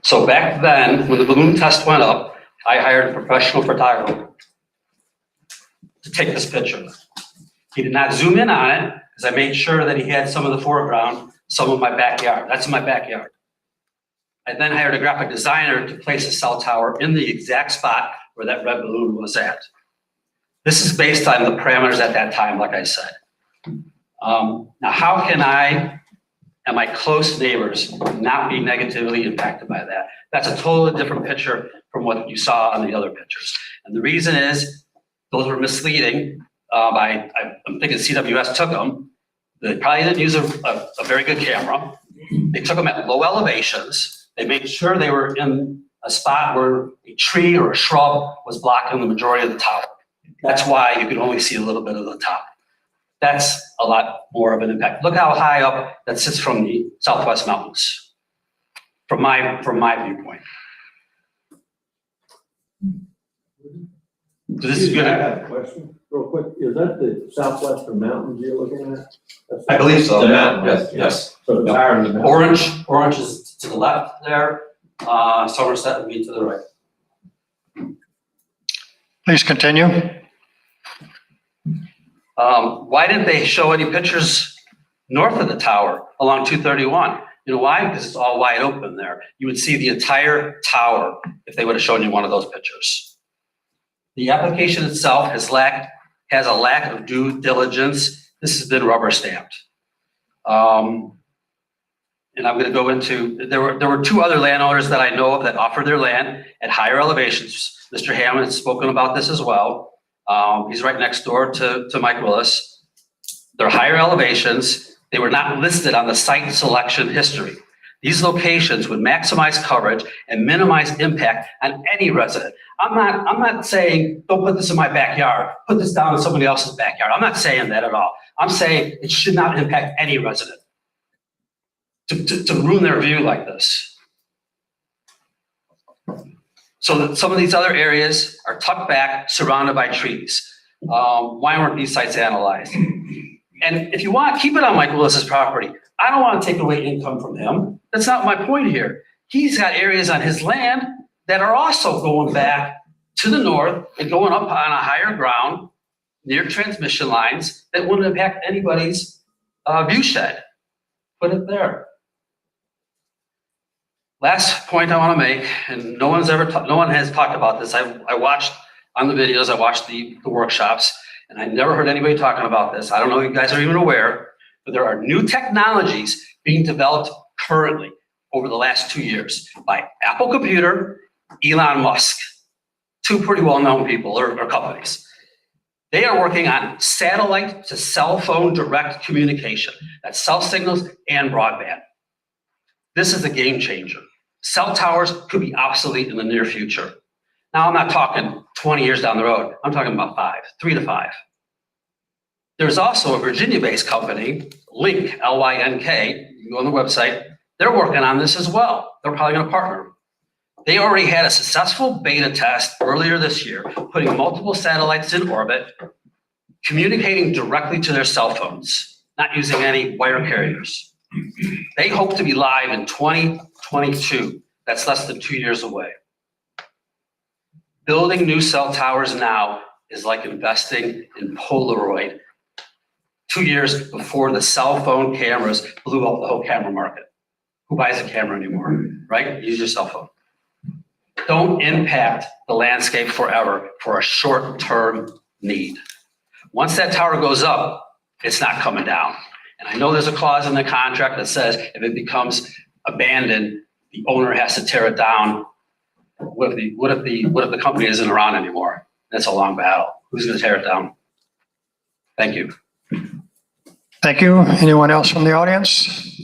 So back then, when the balloon test went up, I hired a professional photographer to take this picture. He did not zoom in on it because I made sure that he had some of the foreground, some of my backyard. That's my backyard. I then hired a graphic designer to place a cell tower in the exact spot where that red balloon was at. This is based on the parameters at that time, like I said. Now, how can I and my close neighbors not be negatively impacted by that? That's a totally different picture from what you saw on the other pictures. And the reason is those were misleading. I'm thinking CWS took them. They probably didn't use a very good camera. They took them at low elevations. They made sure they were in a spot where a tree or a shrub was blocking the majority of the tower. That's why you could only see a little bit of the top. That's a lot more of an impact. Look how high up that sits from the southwest mountains, from my viewpoint. So this is I gonna, have a question, real quick. Is that the southwestern mountains you're looking at? That's- I believe so. The mountain, Yes, yes. So it's higher than the mountain. Orange is to the left there, Somerset would be to the right. Please continue. Why didn't they show any pictures north of the tower along 231? You know why? Because it's all wide open there. You would see the entire tower if they would have shown you one of those pictures. The application itself has a lack of due diligence. This has been rubber stamped. And I'm going to go into, there were two other landowners that I know of that offered their land at higher elevations. Mr. Hammond has spoken about this as well. He's right next door to Mike Willis. They're higher elevations. They were not listed on the site selection history. These locations would maximize coverage and minimize impact on any resident. I'm not saying, don't put this in my backyard, put this down in somebody else's backyard. I'm not saying that at all. I'm saying it should not impact any resident to ruin their view like this. So that some of these other areas are tucked back, surrounded by trees. Why weren't these sites analyzed? And if you want, keep it on Mike Willis's property. I don't want to take away income from him. That's not my point here. He's got areas on his land that are also going back to the north and going up on a higher ground near transmission lines that wouldn't impact anybody's view shed. Put it there. Last point I want to make, and no one has talked about this. I watched on the videos, I watched the workshops, and I never heard anybody talking about this. I don't know if you guys are even aware, but there are new technologies being developed currently over the last 2 years by Apple Computer, Elon Musk, two pretty well-known people or companies. They are working on satellite to cell phone direct communication. That's cell signals and broadband. This is a game changer. Cell towers could be obsolete in the near future. Now, I'm not talking 20 years down the road. I'm talking about 3 to 5. There's also a Virginia-based company, Link, L-Y-N-K, you can go on the website. They're working on this as well. They're probably going to partner. They already had a successful beta test earlier this year, putting multiple satellites in orbit, communicating directly to their cell phones, not using any wire carriers. They hope to be live in 2022. That's less than 2 years away. Building new cell towers now is like investing in Polaroid 2 years before the cell phone cameras blew up the whole camera market. Who buys a camera anymore, right? Use your cell phone. Don't impact the landscape forever for a short-term need. Once that tower goes up, it's not coming down. And I know there's a clause in the contract that says if it becomes abandoned, the owner has to tear it down. What if the company isn't around anymore? That's a long battle. Who's going to tear it down? Thank you. Thank you. Anyone else from the audience?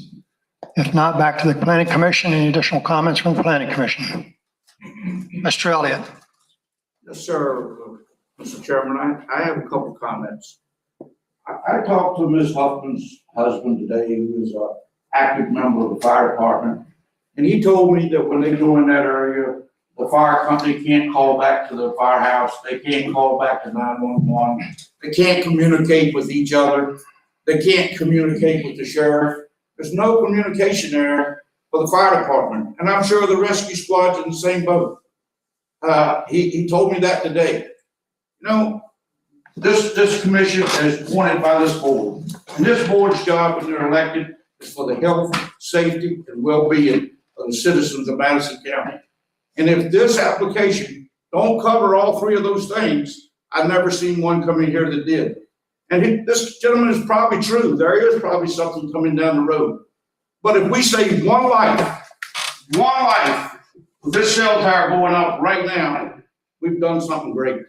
If not, back to the Planning Commission. Any additional comments from the Planning Commission? Mr. Elliott. Yes, sir. Mr. Chairman, I have a couple comments. I talked to Ms. Huffman's husband today, who is an active member of the fire department, and he told me that when they go in that area, the fire company can't call back to the firehouse, they can't call back to 911, they can't communicate with each other, they can't communicate with the sheriff. There's no communication there for the fire department, and I'm sure the rescue squad's in the same boat. He told me that today. You know, this commission is appointed by this board, and this board's job when they're elected is for the health, safety, and well-being of the citizens of Madison County. And if this application don't cover all three of those things, I've never seen one come in here that did. And this gentleman is probably true. There is probably something coming down the road. But if we save one life, with this cell tower going up right now, we've done something great.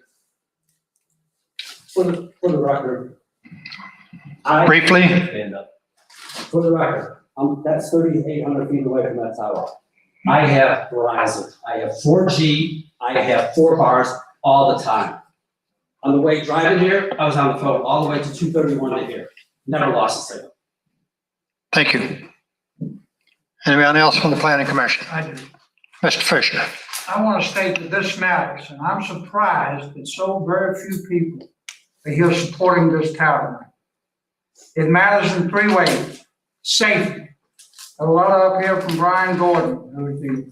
For the record. Briefly. For the record, that's 3,800 feet away from that tower. I have Verizon, I have 4G, I have 4 bars all the time. On the way driving here, I was on the phone all the way to 231 to here, never lost a signal. Thank you. Anyone else from the planning commission? I do. Mr. Fisher. I want to state that this matters, and I'm surprised that so very few people are here supporting this tower tonight. It matters in 3 ways. Safety. A letter up here from Brian Gordon, who is the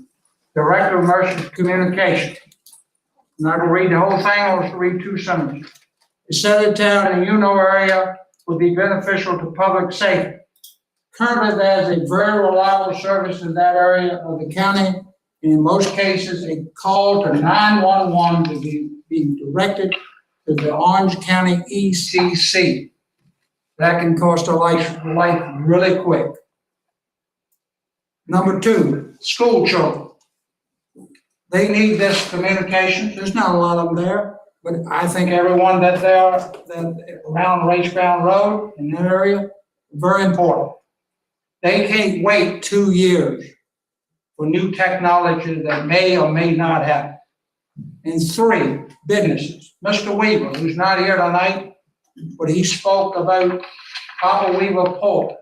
Director of Emergency Communications. I'm not going to read the whole thing, I'll just read 2 sentences. It said the town in Uno area would be beneficial to public safety. Currently, there's a very reliable service in that area of the county. In most cases, a call to 911 to be directed to the Orange County ECC. That can cost a life really quick. Number 2, school children. They need this communication. There's not a lot of them there, but I think everyone that around Raceground Road in that area, very important. They can't wait 2 years for new technology that may or may not happen. And 3, businesses. Mr. Weaver, who's not here tonight, but he spoke about Papa Weaver Port,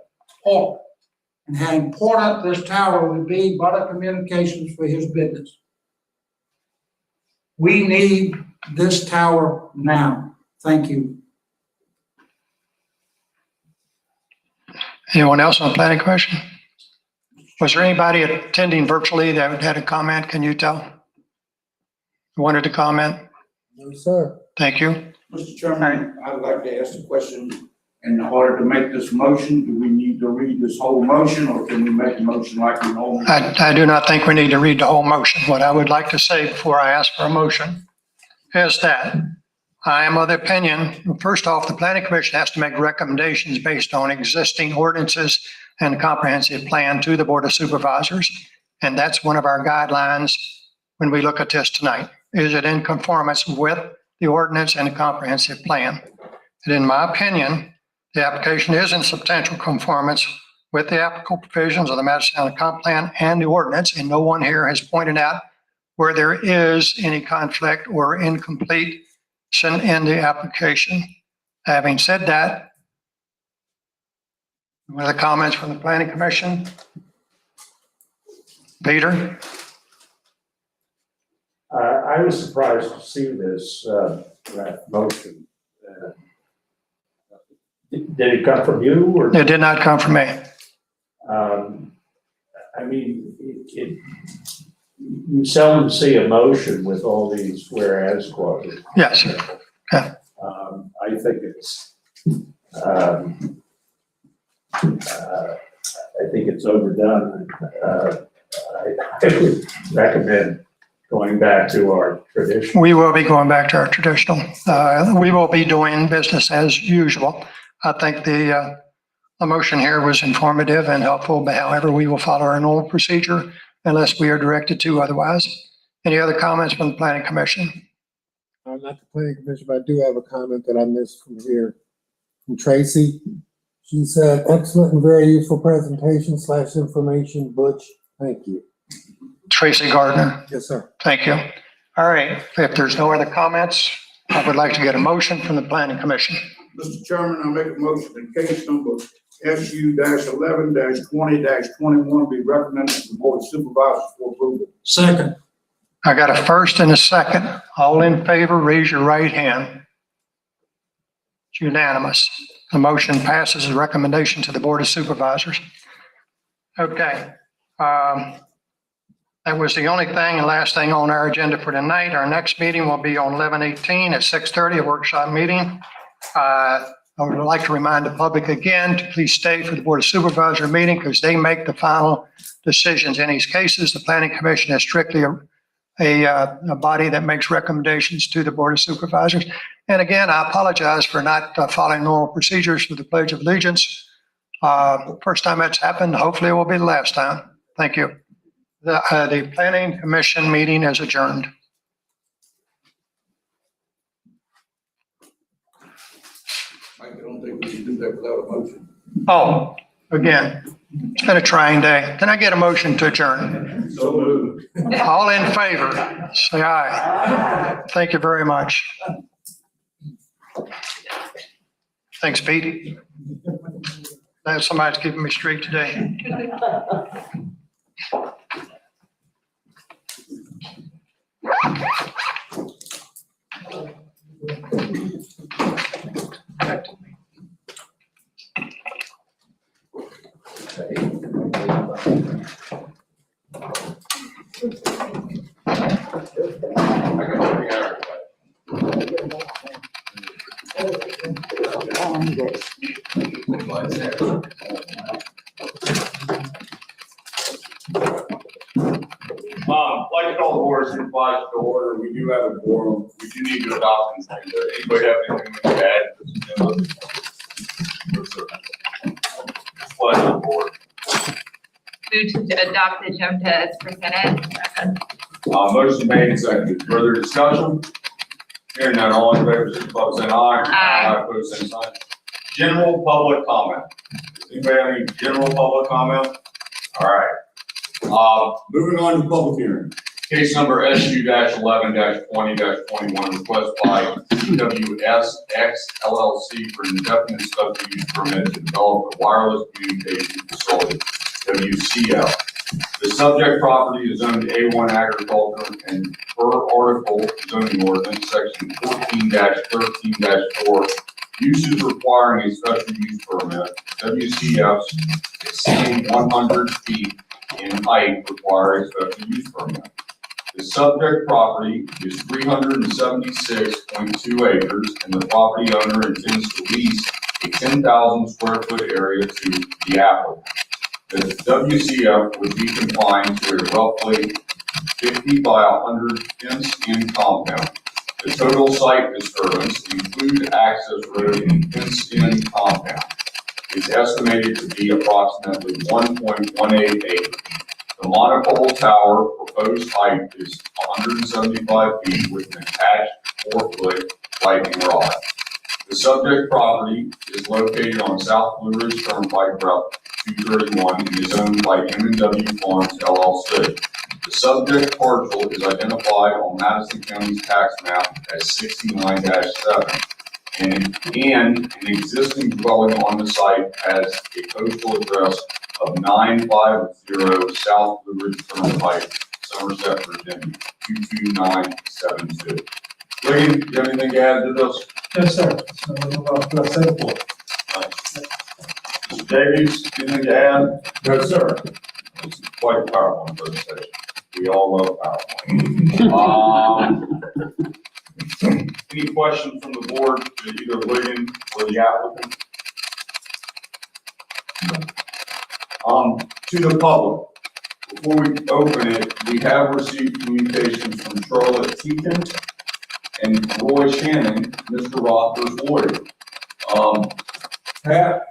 and how important this tower would be, better communications for his business. We need this tower now. Thank you. Anyone else on the planning commission? Was there anybody attending virtually that had a comment? Can you tell? Wanted to comment? No, sir. Thank you. Mr. Chairman, I'd like to ask a question. In order to make this motion, do we need to read this whole motion, or can we make a motion like we normally do? I do not think we need to read the whole motion. What I would like to say before I ask for a motion is that I am of the opinion, first off, the planning commission has to make recommendations based on existing ordinances and comprehensive plan to the board of supervisors. And that's one of our guidelines when we look at this tonight. Is it in conformance with the ordinance and the comprehensive plan? And in my opinion, the application is in substantial conformance with the applicable provisions of the Madison County Comp Plan and the ordinance, and no one here has pointed out where there is any conflict or incompletion in the application. Having said that, what are the comments from the planning commission? Peter? I was surprised to see this draft motion. Did it come from you or? It did not come from me. I mean, you seldom see a motion with all these whereas clauses. Yes. Yeah. I think it's overdone. I would recommend going back to our tradition. We will be going back to our traditional. We will be doing business as usual. I think the motion here was informative and helpful, but however, we will follow our normal procedure unless we are directed to otherwise. Any other comments from the planning commission? I'm not the planning commission, but I do have a comment that I missed from here, from Tracy. She said, excellent and very useful presentation / information, Butch. Thank you. Tracy Gardner. Yes, sir. Thank you. All right. If there's no other comments, I would like to get a motion from the planning commission. Mr. Chairman, I make a motion in case number SU-11-20-21 be recommended to the board of supervisors for approval. Second. I got a first and a second. All in favor, raise your right hand. It's unanimous. The motion passes as a recommendation to the board of supervisors. Okay. That was the only thing and last thing on our agenda for tonight. Our next meeting will be on 11/18 at 6:30, a workshop meeting. I would like to remind the public again to please stay for the Board of Supervisor meeting because they make the final decisions in these cases. The Planning Commission is strictly a body that makes recommendations to the Board of Supervisors. And again, I apologize for not following normal procedures for the Pledge of Allegiance. First time that's happened. Hopefully it will be the last time. Thank you. The Planning Commission meeting is adjourned. I don't think we can do that without a motion. Oh, again, It's been a trying day. Can I get a motion to adjourn? So moved. All in favor, say aye. Thank you very much. Thanks, Pete. Now somebody's keeping me straight today. Like to call the board of supervisors to order. We do have a quorum. We do need to adopt this thing. Does anybody have anything to add? Yes, sir. Pleasure, the board. Move to adopt the agenda as presented. Motion made and seconded. Further discussion? Hearing none, all in favor, signify by saying aye. Aye. Opposed, same sign. General public comment. Does anybody have any general public comment? All right. Moving on to public hearing. Case number SU-11-20-21, request by CWSX LLC for an indefinite special use permit to develop a wireless communication facility, WCF. The subject property is zoned A1 agriculture and per article zoning ordinance, section 14-13-4, uses requiring a special use permit, WCFs exceeding 100 feet in height require a special use permit. The subject property is 376.2 acres, and the property owner intends to lease a 10,000 square foot area to the applicant. The WCF would be confined to a roughly 50 by 100 fenced-in compound. The total site disturbance, include access road and fenced-in compound, is estimated to be approximately 1.18 acres. The monopole tower proposed height is 175 feet with an attached 4-foot lightning rod. The subject property is located on South Blue Ridge Turnpike Route 231 and is owned by M&W Farms LLC. The subject parcel is identified on Madison County's tax map as 69-7. And an existing dwelling on the site has a postal address of 950 South Blue Ridge Turnpike, Somerset, Virginia, 22972. Lee, do you have anything to add to this? Yes, sir. Mr. Davies, anything to add? No, sir. It's quite a PowerPoint presentation. We all love PowerPoint. Any questions from the board to either William or the applicant? To the public, before we open it, we have received communications from Charlotte Teakin and Roy Shannon, Mr. Rother's lawyer. Pat,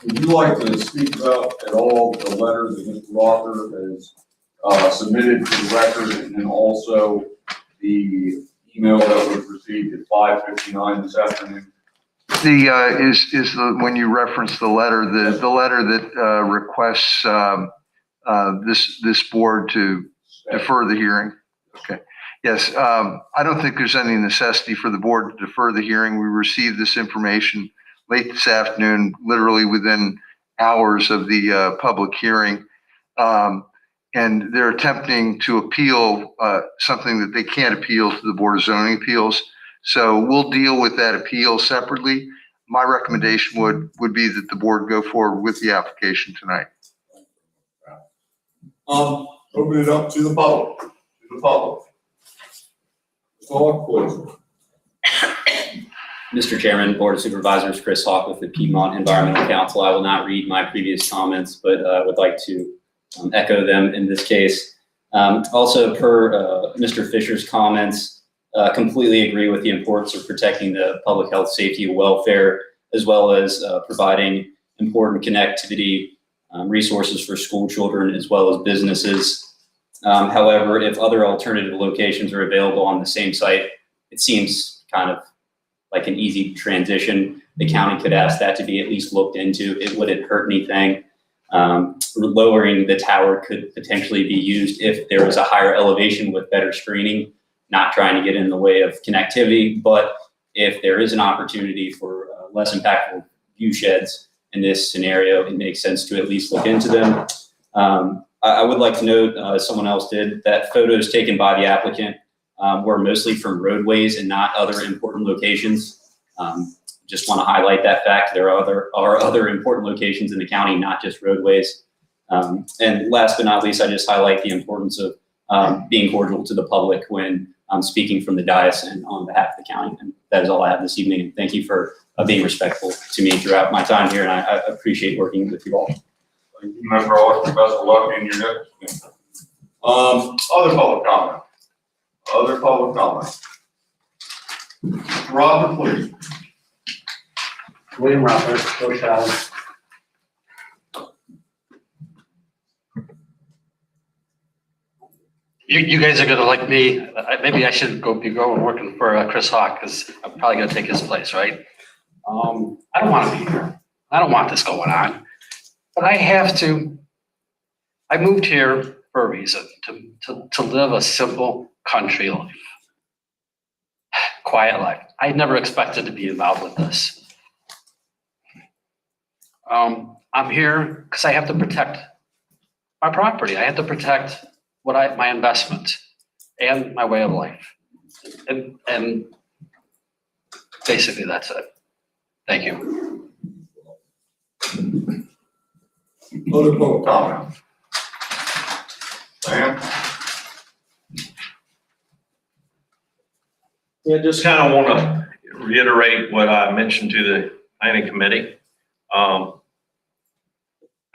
would you like to speak about at all the letter that Mr. Rother has submitted to the record, and then also the email that was received at 5:59 this afternoon? When you reference the letter that requests this board to defer the hearing? Okay. Yes, I don't think there's any necessity for the board to defer the hearing. We received this information late this afternoon, literally within hours of the public hearing. And they're attempting to appeal something that they can't appeal to the Board of Zoning Appeals. So we'll deal with that appeal separately. My recommendation would be that the board go forward with the application tonight. Open it up to the public. Please. Mr. Chairman, Board of Supervisors, Chris Hawk with the Piedmont Environmental Council. I will not read my previous comments, but would like to echo them in this case. Also, per Mr. Fisher's comments, completely agree with the importance of protecting the public health, safety, and welfare, as well as providing important connectivity resources for school children as well as businesses. However, if other alternative locations are available on the same site, it seems kind of like an easy transition. The county could ask that to be at least looked into. It wouldn't hurt anything. Lowering the tower could potentially be used if there was a higher elevation with better screening, not trying to get in the way of connectivity, but if there is an opportunity for less impactful view sheds in this scenario, it makes sense to at least look into them. I would like to note, as someone else did, that photos taken by the applicant were mostly from roadways and not other important locations. Just want to highlight that fact. There are other important locations in the county, not just roadways. And last but not least, I just highlight the importance of being cordial to the public when I'm speaking from the dais and on behalf of the county. And that is all I have this evening. And thank you for being respectful to me throughout my time here. And I appreciate working with you all. Thank you, Mr. Austin. Best of luck in your next meeting. Other public comment. Other public comment. Robert, please. William Robert, Bush Island. You guys are gonna like me. Maybe I should go and working for Chris Hawk, because I'm probably gonna take his place, right? I don't want to be here. I don't want this going on. But I have to. I moved here for a reason, to live a simple country life. Quiet life. I never expected to be involved with this. I'm here because I have to protect my property. I have to protect my investment and my way of life. And basically that's it. Thank you. Other public comment. Sam? Yeah, just kind of want to reiterate what I mentioned to the planning committee.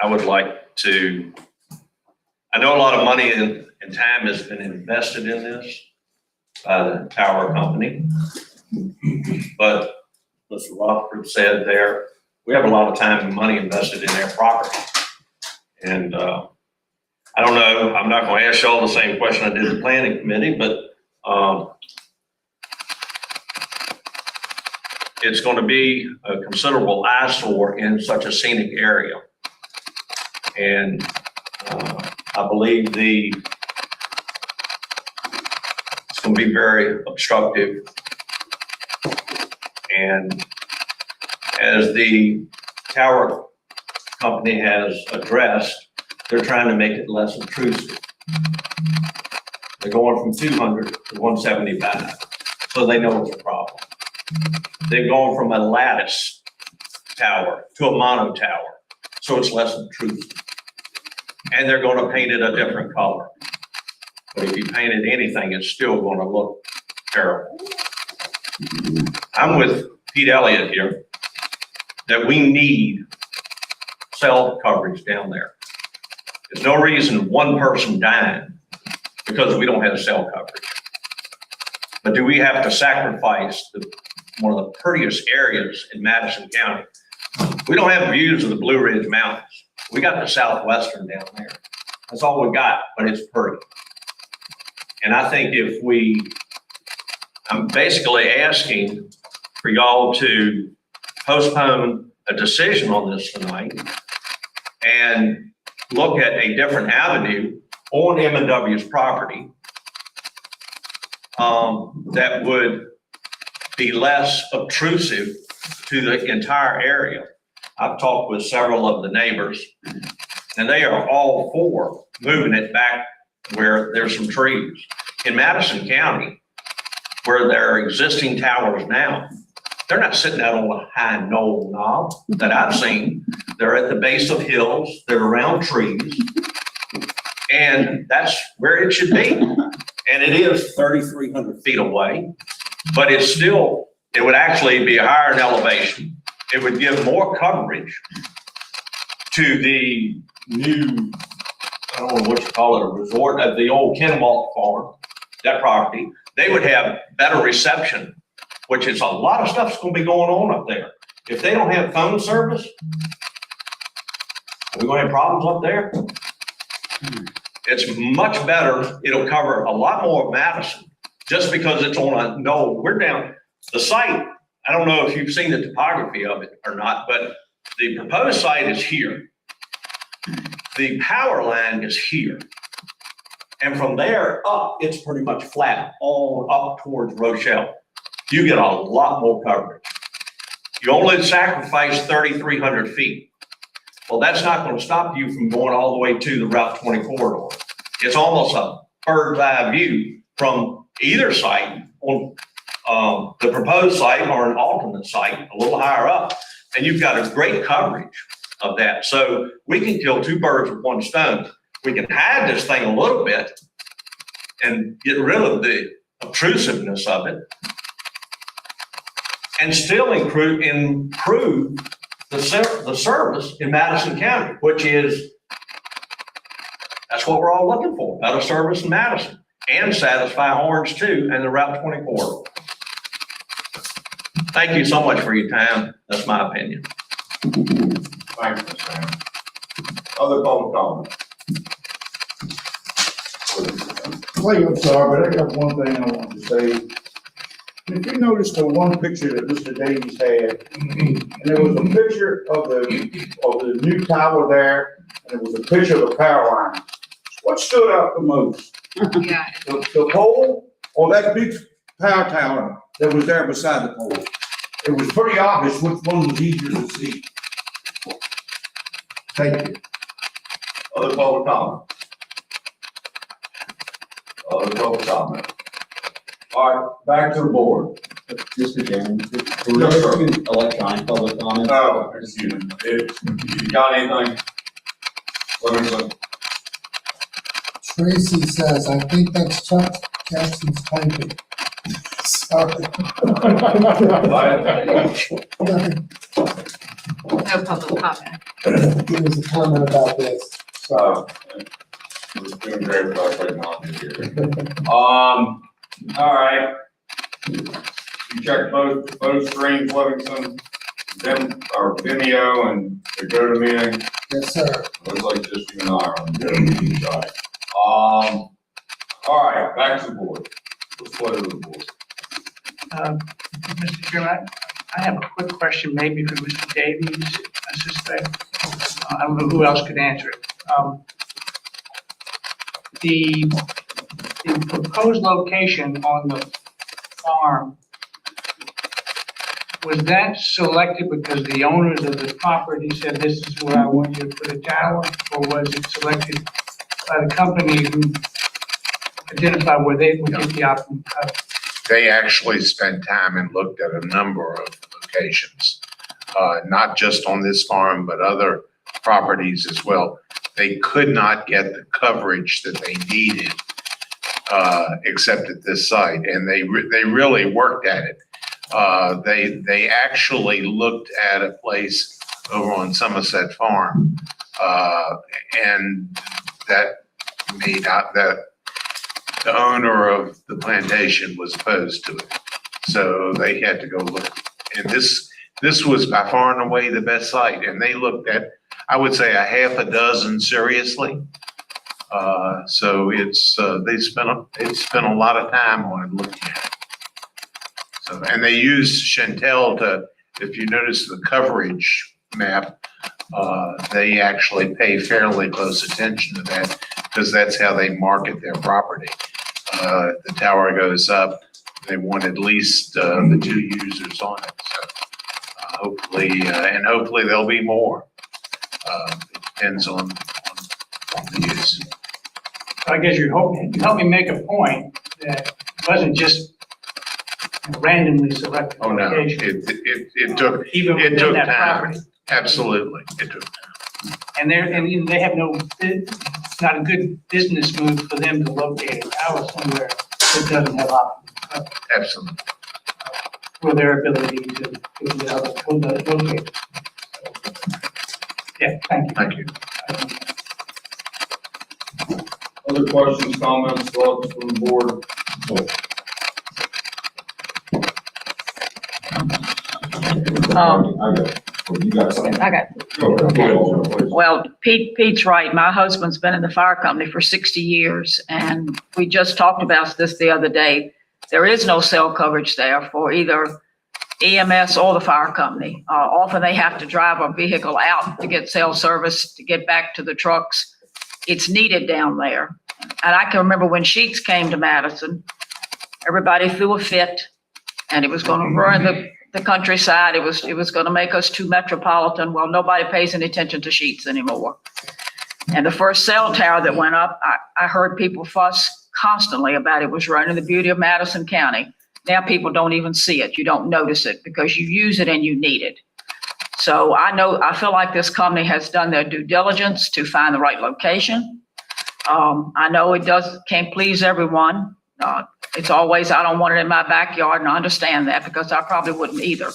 I would like to, I know a lot of money and time has been invested in this by the tower company, but Mr. Rockford said there, we have a lot of time and money invested in their property. And I don't know, I'm not going to ask y'all the same question I did the planning committee, but it's going to be a considerable eyesore in such a scenic area. And I believe it's going to be very obstructive. And as the tower company has addressed, they're trying to make it less intrusive. They're going from 200 to 175, so they know it's a problem. They're going from a lattice tower to a mono tower, so it's less intrusive. And they're going to paint it a different color. But if you painted anything, it's still going to look terrible. I'm with Pete Elliott here, that we need cell coverage down there. There's no reason one person dying because we don't have cell coverage. But do we have to sacrifice one of the prettiest areas in Madison County? We don't have views of the Blue Ridge Mountains. We got the Southwestern down there. That's all we got, but it's pretty. And I think I'm basically asking for y'all to postpone a decision on this tonight and look at a different avenue on M&W's property that would be less obtrusive to the entire area. I've talked with several of the neighbors, and they are all for moving it back where there's some trees. In Madison County, where there are existing towers now, they're not sitting out on a high knoll knob that I've seen. They're at the base of hills, they're around trees, and that's where it should be. And it is 3,300 feet away, but it's still, it would actually be higher in elevation. It would give more coverage to the new, I don't know what you call it, a resort of the old Kennewauk farm, that property. They would have better reception, which is a lot of stuff's going to be going on up there. If they don't have phone service, are we going to have problems up there? It's much better. It'll cover a lot more of Madison just because it's on a knoll. We're down the site. I don't know if you've seen the topography of it or not, but the proposed site is here. The power line is here. And from there up, it's pretty much flat, all up towards Rochelle. You get a lot more coverage. You only sacrifice 3,300 feet. Well, that's not going to stop you from going all the way to the Route 20 corridor. It's almost a bird's eye view from either site on the proposed site or an alternate site a little higher up. And you've got a great coverage of that. So we can kill two birds with one stone. We can hide this thing a little bit and get rid of the obtrusiveness of it and still improve the service in Madison County, which is, that's what we're all looking for, better service in Madison and satisfy Orange too and the Route 20 corridor. Thank you so much for your time. That's my opinion. Thanks, Mr. Hammond. Other public comment? Clay, I'm sorry, but I got one thing I want to say. If you notice the one picture that Mr. Davies had, and there was a picture of the new tower there, and there was a picture of the power line. What stood out the most? Yeah. The pole or that big power tower that was there beside the pole? It was pretty obvious which one was easier to see. Thank you. Other public comment? Other public comment? All right, back to the board. Mr. Chairman, Yes, sir. electronic public comment. No, excuse me. If you got anything? Livingston? Tracy says, I think that's Chuck Jackson's typing. Sorry. No public comment. There was a comment about this. So, we're doing great without technology here. All right. You checked both streams, Livingston, Vimeo and the GoToMeeting. Yes, sir. Looks like just you and I are on the GoToMeeting side. All right, back to the board. Let's play to the board. Mr. Chairman, I have a quick question maybe for Mr. Davies, I suspect. I don't know who else could answer it. The proposed location on the farm, was that selected because the owners of the property said this is where I want you to put a tower? Or was it selected by the company who identified where they would get the optimum coverage? They actually spent time and looked at a number of locations, not just on this farm, but other properties as well. They could not get the coverage that they needed, except at this site, and they really worked at it. They actually looked at a place over on Somerset Farm, and that made out that the owner of the plantation was opposed to it. So they had to go look. And this was by far and away the best site. And they looked at, I would say, a half a dozen seriously. So it's, they spent a lot of time on it looking at it. So, and they used Chantel to, if you notice the coverage map, they actually pay fairly close attention to that because that's how they market their property. The tower goes up, they want at least the 2 users on it. So hopefully there'll be more. It depends on the use. I guess you help me make a point that it wasn't just randomly selected Oh, no, location. it took Even time. within that property. Absolutely, it took time. And they have it's not a good business move for them to locate a tower somewhere that doesn't have optimal coverage Absolutely. for their ability to locate. Yeah, thank you. Thank you. Other questions, comments, thoughts from the board? You got something? Okay. Go ahead. Well, Pete's right. My husband's been in the fire company for 60 years, and we just talked about this the other day. There is no cell coverage there for either EMS or the fire company. Often they have to drive a vehicle out to get cell service, to get back to the trucks. It's needed down there. And I can remember when Sheets came to Madison, everybody threw a fit and it was going to ruin the countryside. It was going to make us too metropolitan. Well, nobody pays any attention to Sheets anymore. And the first cell tower that went up, I heard people fuss constantly about it was ruining the beauty of Madison County. Now people don't even see it. You don't notice it because you use it and you need it. So I feel like this company has done their due diligence to find the right location. I know it can't please everyone. It's always, I don't want it in my backyard, and I understand that because I probably wouldn't either.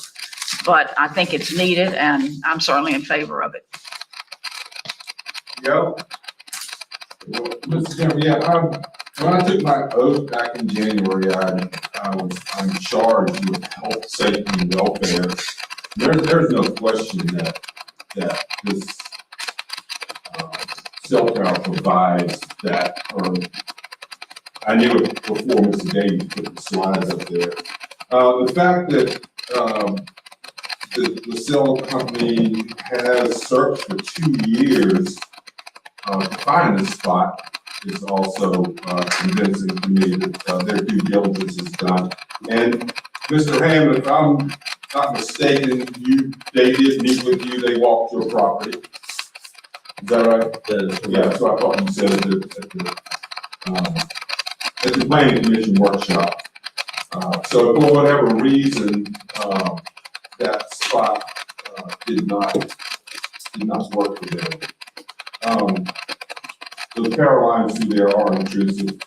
But I think it's needed and I'm certainly in favor of it. Well, Mr. Chairman, when I took my oath back in January, I'm charged with health, safety, and welfare. There's no question that this cell tower provides that. I knew it before Mr. Davies put the slides up there. The fact that the cell company has searched for 2 years to find this spot is also convincing to me that their due diligence is done. And Mr. Hammond, if I'm not mistaken, they did meet with you, they walked your property. Is that right? Yeah, that's what I thought you said at the planning commission workshop. So for whatever reason, that spot did not work for them. The power lines through there are intrusive.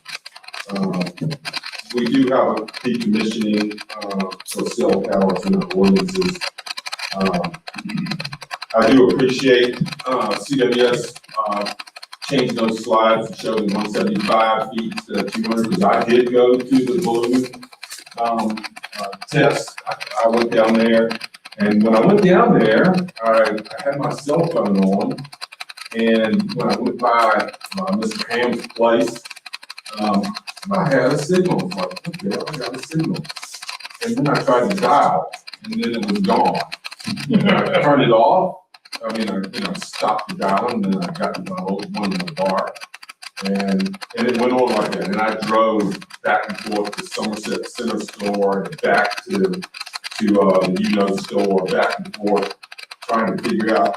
We do have a decommissioning for cell towers in our ordinances. I do appreciate CWS changing those slides to show the 175 feet to 200, because I did go to the balloon test. I went down there, and when I went down there, I had my cell phone on. And when I went by Mr. Ham's place, I had a signal. I was like, okay, I got a signal. And then I tried to dial, and then it was gone. And I turned it off. I stopped the dialing, and then I got my old one in the bar. And it went on like that. And I drove back and forth to Somerset Center store, and back to the store, back and forth, trying to figure out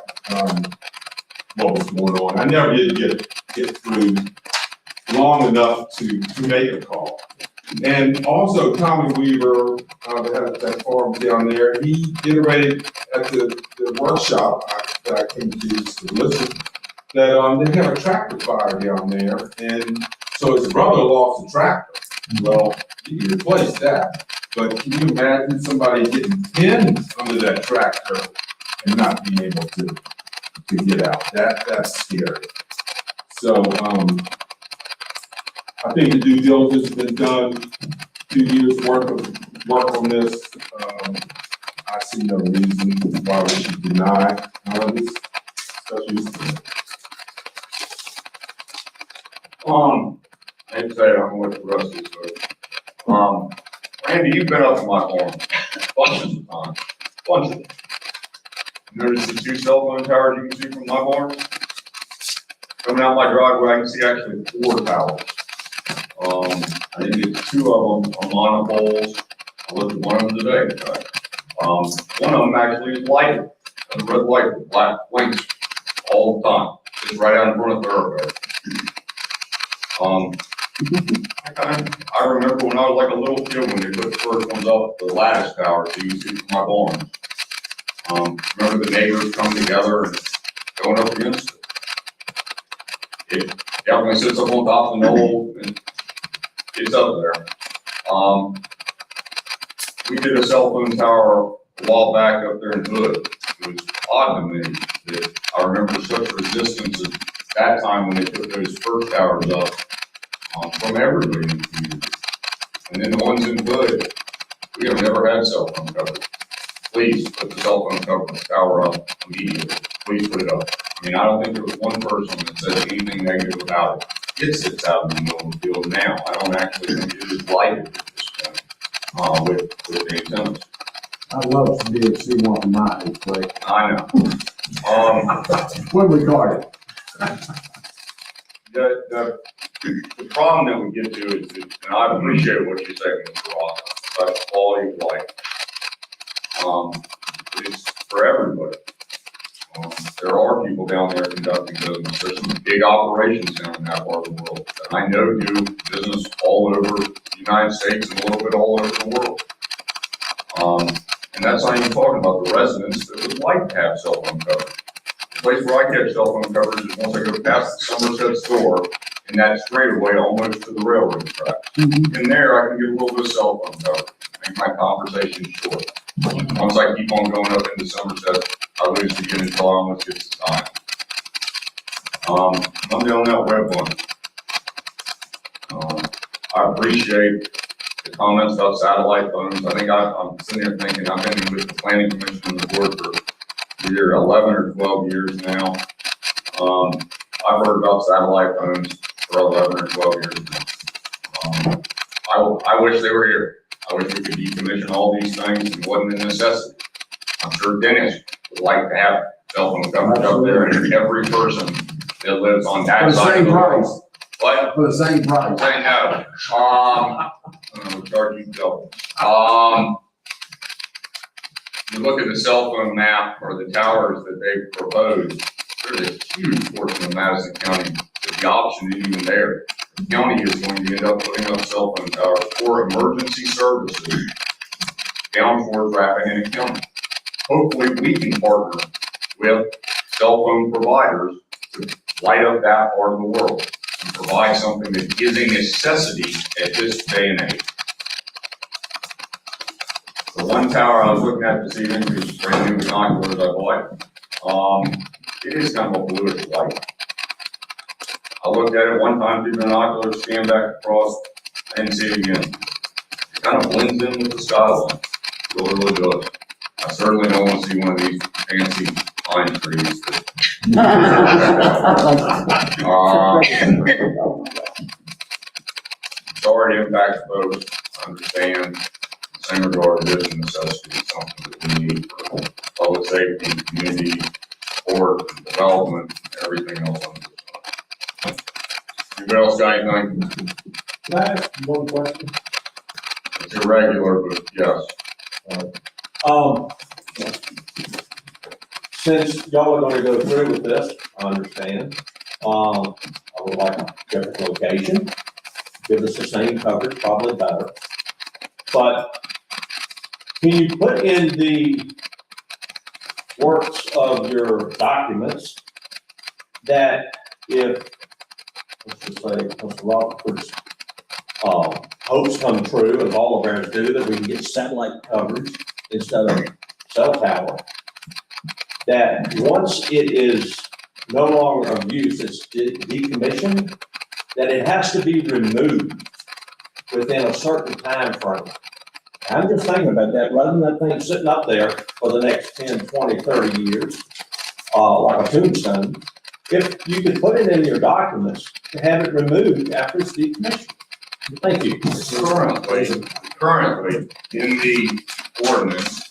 what was going on. I never did get through long enough to make a call. And also Tommy Weaver, that farm down there, he iterated at the workshop that I came to just to listen, that they have a tractor fire down there, and so his brother lost the tractor. Well, you can replace that, but can you imagine somebody getting pinned under that tractor and not being able to get out? That's scary. So I think the due diligence has been done. 2 years worth of work on this. I see no reason why we should deny this special use permit. I hate to say it, I'm with the rest of this, but, Randy, you've been up in my farm bunches of times, bunches of them. Notice the 2 cell phone towers you can see from my barn? Coming out my driveway, I can see actually 4 towers. I think it's 2 of them are monopoles. I looked at one of them today. In fact. One of them actually is lighted. The red light with black blinks all the time. It's right out in front of the thoroughfare. I remember when I was like a little kid when they put the first ones up, the lattice tower, so you can see from my barn. Remember the neighbors coming together and going up against it. It definitely sits up on top of the knoll and it's up there. We did a cell phone tower a while back up there in Hood. It was odd to me that I remember such resistance at that time when they put those first towers up from everybody in the community. And then the ones in Hood, we have never had cell phone coverage. Please put the cell phone coverage tower up immediately. Please put it up. I mean, I don't think there was one person that said anything negative about it. It sits out in the middle of the field now. I don't actually think it is lighted at this point with the antennas. I love to be a C-1 but I know. when we got it. The problem that we get to is, that- and I appreciate what you're saying, Mr. Ross, about quality of life. It's for everybody. There are people down there conducting business. There's some big operations down in that part of the world. And I know do business all over the United States and a little bit all over the world. And that's not even talking about the residents that would like to have cell phone coverage. The place where I catch cell phone coverage is once I go past the Somerset store and that straightaway almost to the railroad track. In there, I can get a little bit of cell phone coverage, make my conversation short. Once I keep on going up into Somerset, I lose again until I almost get to time. I'm down that web one. I appreciate the comments about satellite phones. I think I'm sitting here thinking I've been with the planning commission and the board for either 11 or 12 years now. I've heard about satellite phones for 11 or 12 years now. I wish they were here. I wish we could decommission all these things and it wasn't a necessity. I'm sure Dennis would like to have cell phone coverage up there and every person that lives on that side of the world. What? For the same price. I know. We'll charge you double. You look at the cell phone map or the towers that they proposed, there's a huge portion of Madison County that the option isn't even there. The county is going to end up putting up cell phone towers for emergency services down towards Rappahannock County. Hopefully we can partner with cell phone providers to light up that part of the world and provide something that is a necessity at this day and age. The one tower I was looking at this evening, is brand new binoculars I bought. It is kind of a bluish light. I looked at it one time through binoculars, scanned back across, I didn't see it again. It kind of blends in with the skyline. Really does. I certainly don't want to see one of these fancy pine trees. Sorry to impact folks. I understand. Same regard, it is a necessity, it's something that we need for public safety, community, sport, development, everything else. Anybody else got anything? Can I ask one question? It's irregular, but yes. Since y'all are gonna go through with this, I understand, I would like a different location, give us the same coverage, probably better. But can you put in the works of your documents that if, let's just say, Mr. Rockford's hopes come true, as all of ours do, that we can get satellite coverage instead of cell tower, that once it is no longer of use, it's decommissioned, that it has to be removed within a certain time frame. I'm just thinking about that, rather than that thing sitting up there for the next 10, 20, 30 years, like a tombstone. If you could put it in your documents to have it removed after it's decommissioned. Thank you. Currently, in the ordinance,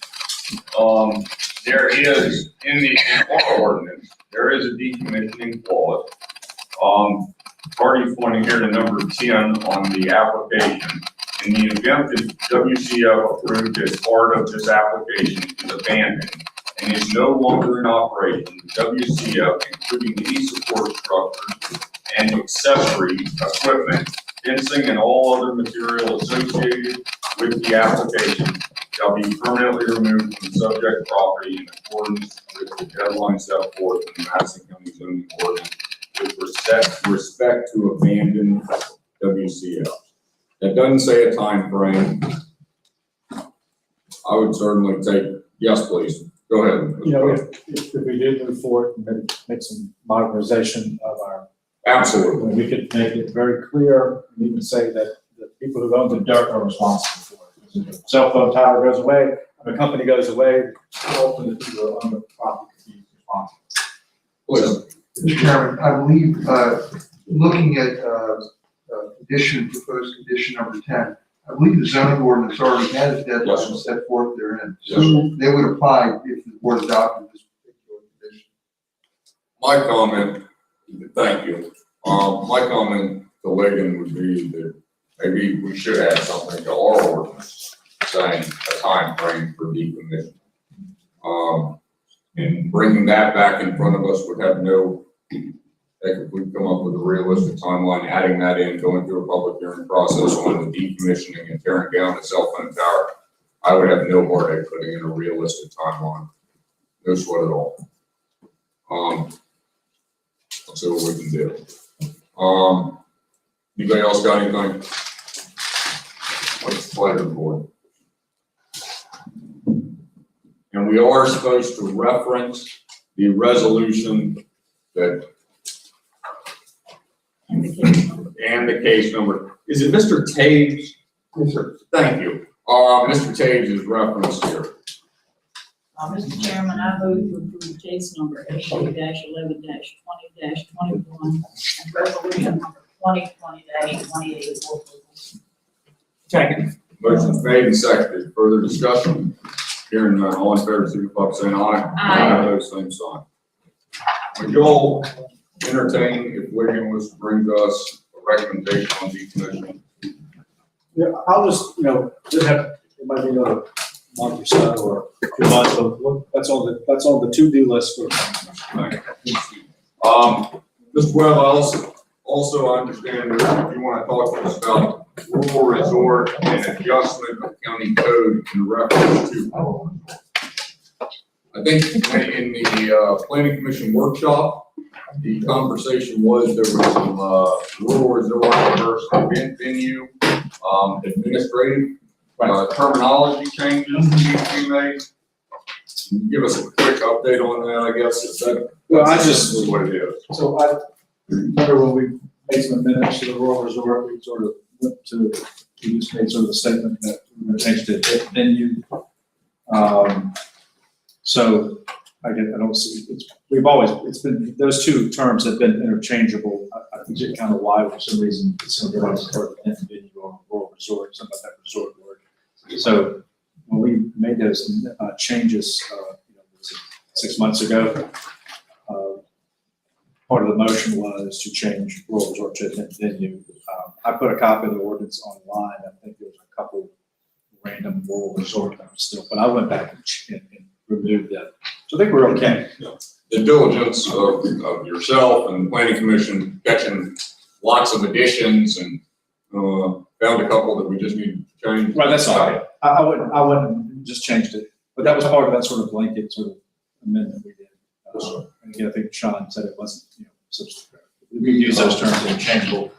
there is, in our ordinance, there is a decommissioning clause. Party pointing here to number 10 on the application. In the event that WCF approved as part of this application is abandoned and is no longer in operation, WCF, including any support structures and accessory equipment, fencing and all other material associated with the application shall be permanently removed from the subject property in accordance with the deadline set forth in the Madison County zoning ordinance with respect to abandoned WCF. That doesn't say a time frame. I would certainly take, yes, please, go ahead. You know, if we did move forward and make some modernization of our. Absolutely. We could make it very clear, and even say that the people who own the dirt are responsible for it. If the cell phone tower goes away, if a company goes away, ultimately the people who own the property could be responsible. Please. Mr. Chairman, I believe, looking at proposed condition number 10, I believe the zoning ordinance already has deadlines set forth therein. So they would apply if the board adopted this particular condition. My comment, thank you. My comment to Legan would be that maybe we should add something to our ordinance saying a time frame for decommission. And bringing that back in front of us would have no, if we come up with a realistic timeline, adding that in, going through a public hearing process on the decommissioning and tearing down the cell phone tower, I would have no heartache putting in a realistic timeline. No sweat at all. Let's see what we can do. Anybody else got anything? What's the pleasure of the board? And we are supposed to reference the resolution that and the case number. Is it Mr. Taves? Yes, sir. Thank you. Mr. Taves is referenced here. Mr. Chairman, I move to approve case number A-11-20-21 and resolution number 2020-28. Second. Motion's made and seconded. Further discussion? Hearing none, all in favor, signify by saying aye. Aye. Opposed, same sign. Would you all entertain if William was to bring us a recommendation on decommissioning? Yeah, I'll just, just have, it might be another month or so or 2 months, but look, that's on the to-do list for. Mr. Webb, also I understand that you want to talk to us about rural resort and adjustment of county code in reference to. I think in the planning commission workshop, the conversation was there was some rural resort versus event venue administrative terminology changes that need to be made. Can you give us a quick update on that, I guess? Is that essentially what it is? So I remember when we made some amendments to the rural resort, we sort of went to, we just made sort of a statement that we're going to change to venue. So I don't see, it's been, those two terms have been interchangeable. I think it kind of why for some reason, some of us heard the venue or rural resort, something like that resort word. So when we made those changes, 6 months ago, part of the motion was to change rural resort to event venue. I put a copy of the ordinance online. I think there was a couple random rural resort terms still, but I went back and removed that. So I think we're okay. The diligence of yourself and the planning commission catching lots of additions and found a couple that we just need to change. Right, that's all right. I wouldn't just changed it, but that was part of that sort of blanket sort of amendment we did. And again, I think Sean said it wasn't, we use those terms interchangeable.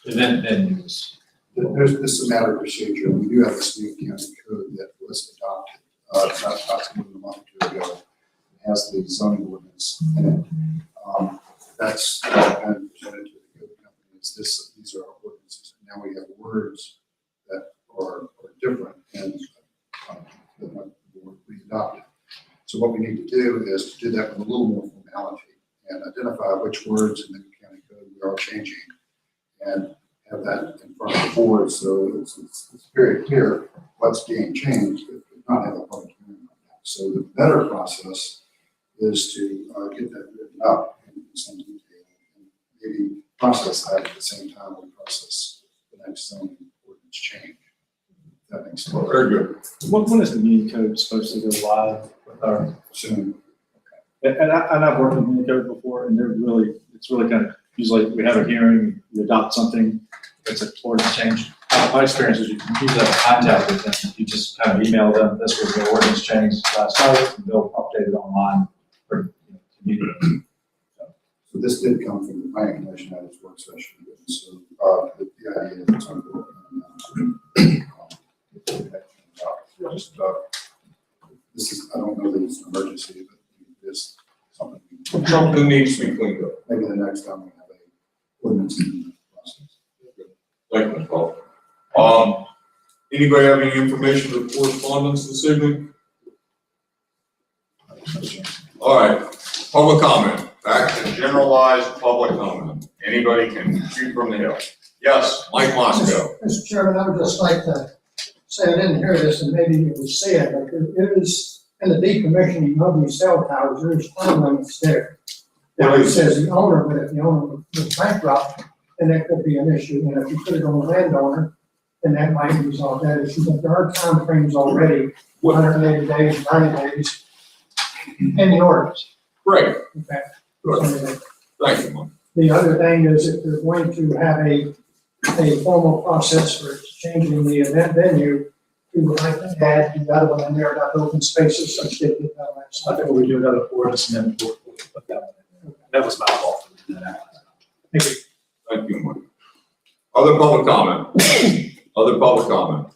Event venues. This is a matter of procedure. We do have this new county code that was adopted, about a month or two ago. It has the zoning ordinance in it. That's been presented to the code company. These are our ordinances. Now we have words that are different and that we adopted. So what we need to do is to do that with a little more formality and identify which words in the county code we are changing and have that in front of the board so it's very clear what's being changed, but not have a public hearing on that. So the better process is to get that written up in some detail and maybe process that at the same time we process the next zoning ordinance change. That makes sense. Very good. When is the muni code supposed to go live with our? Soon. Okay. And I've worked with muni code before, and it's really kind of, usually we have a hearing, you adopt something, it's an ordinance change. My experience is you usually have contact with them, you just kind of email them, this was the ordinance change last night, and they'll update it online for community. So this did come from the planning commission at its work session. So the idea is it's on the this is, I don't know that it's an emergency, but it's something. Something needs to be cleaned up. Maybe the next time we have a ordinance in the process. Thank you, Mr. Paul. Anybody have any information or correspondence this evening? All right, public comment. Back to generalized public comment. Anybody can shoot from the hip. Yes, Mike Moscow. Mr. Chairman, I would just like to say, I didn't hear this, and maybe it was said, but it is in the decommissioning of these cell towers, there's time limits there. Now, it says the owner, but if the owner was bankrupt, then that could be an issue, and if you put it on the landowner, then that might resolve that issue, but there are timeframes already, 180 days, 90 days, in the ordinance. Great. In fact. Good. So, Thank you, Mike. the other thing is if they're going to have a formal process for changing the event venue, we would like to add the other one in there about open spaces, such that we have that stuff. I think we do another ordinance and then we'll put that one in there. That was my fault for doing that. Thank you. Thank you, Mike. Other public comment? Other public comment?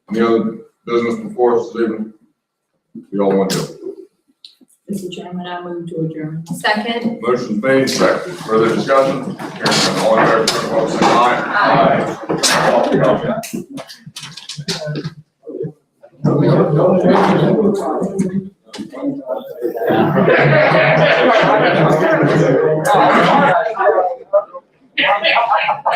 Any other business before us this evening? We all want to. Mr. Chairman, I move to adjourn. Second. Motion's made, second. Further discussion? Hearing none, all in favor, signify by saying aye. Aye.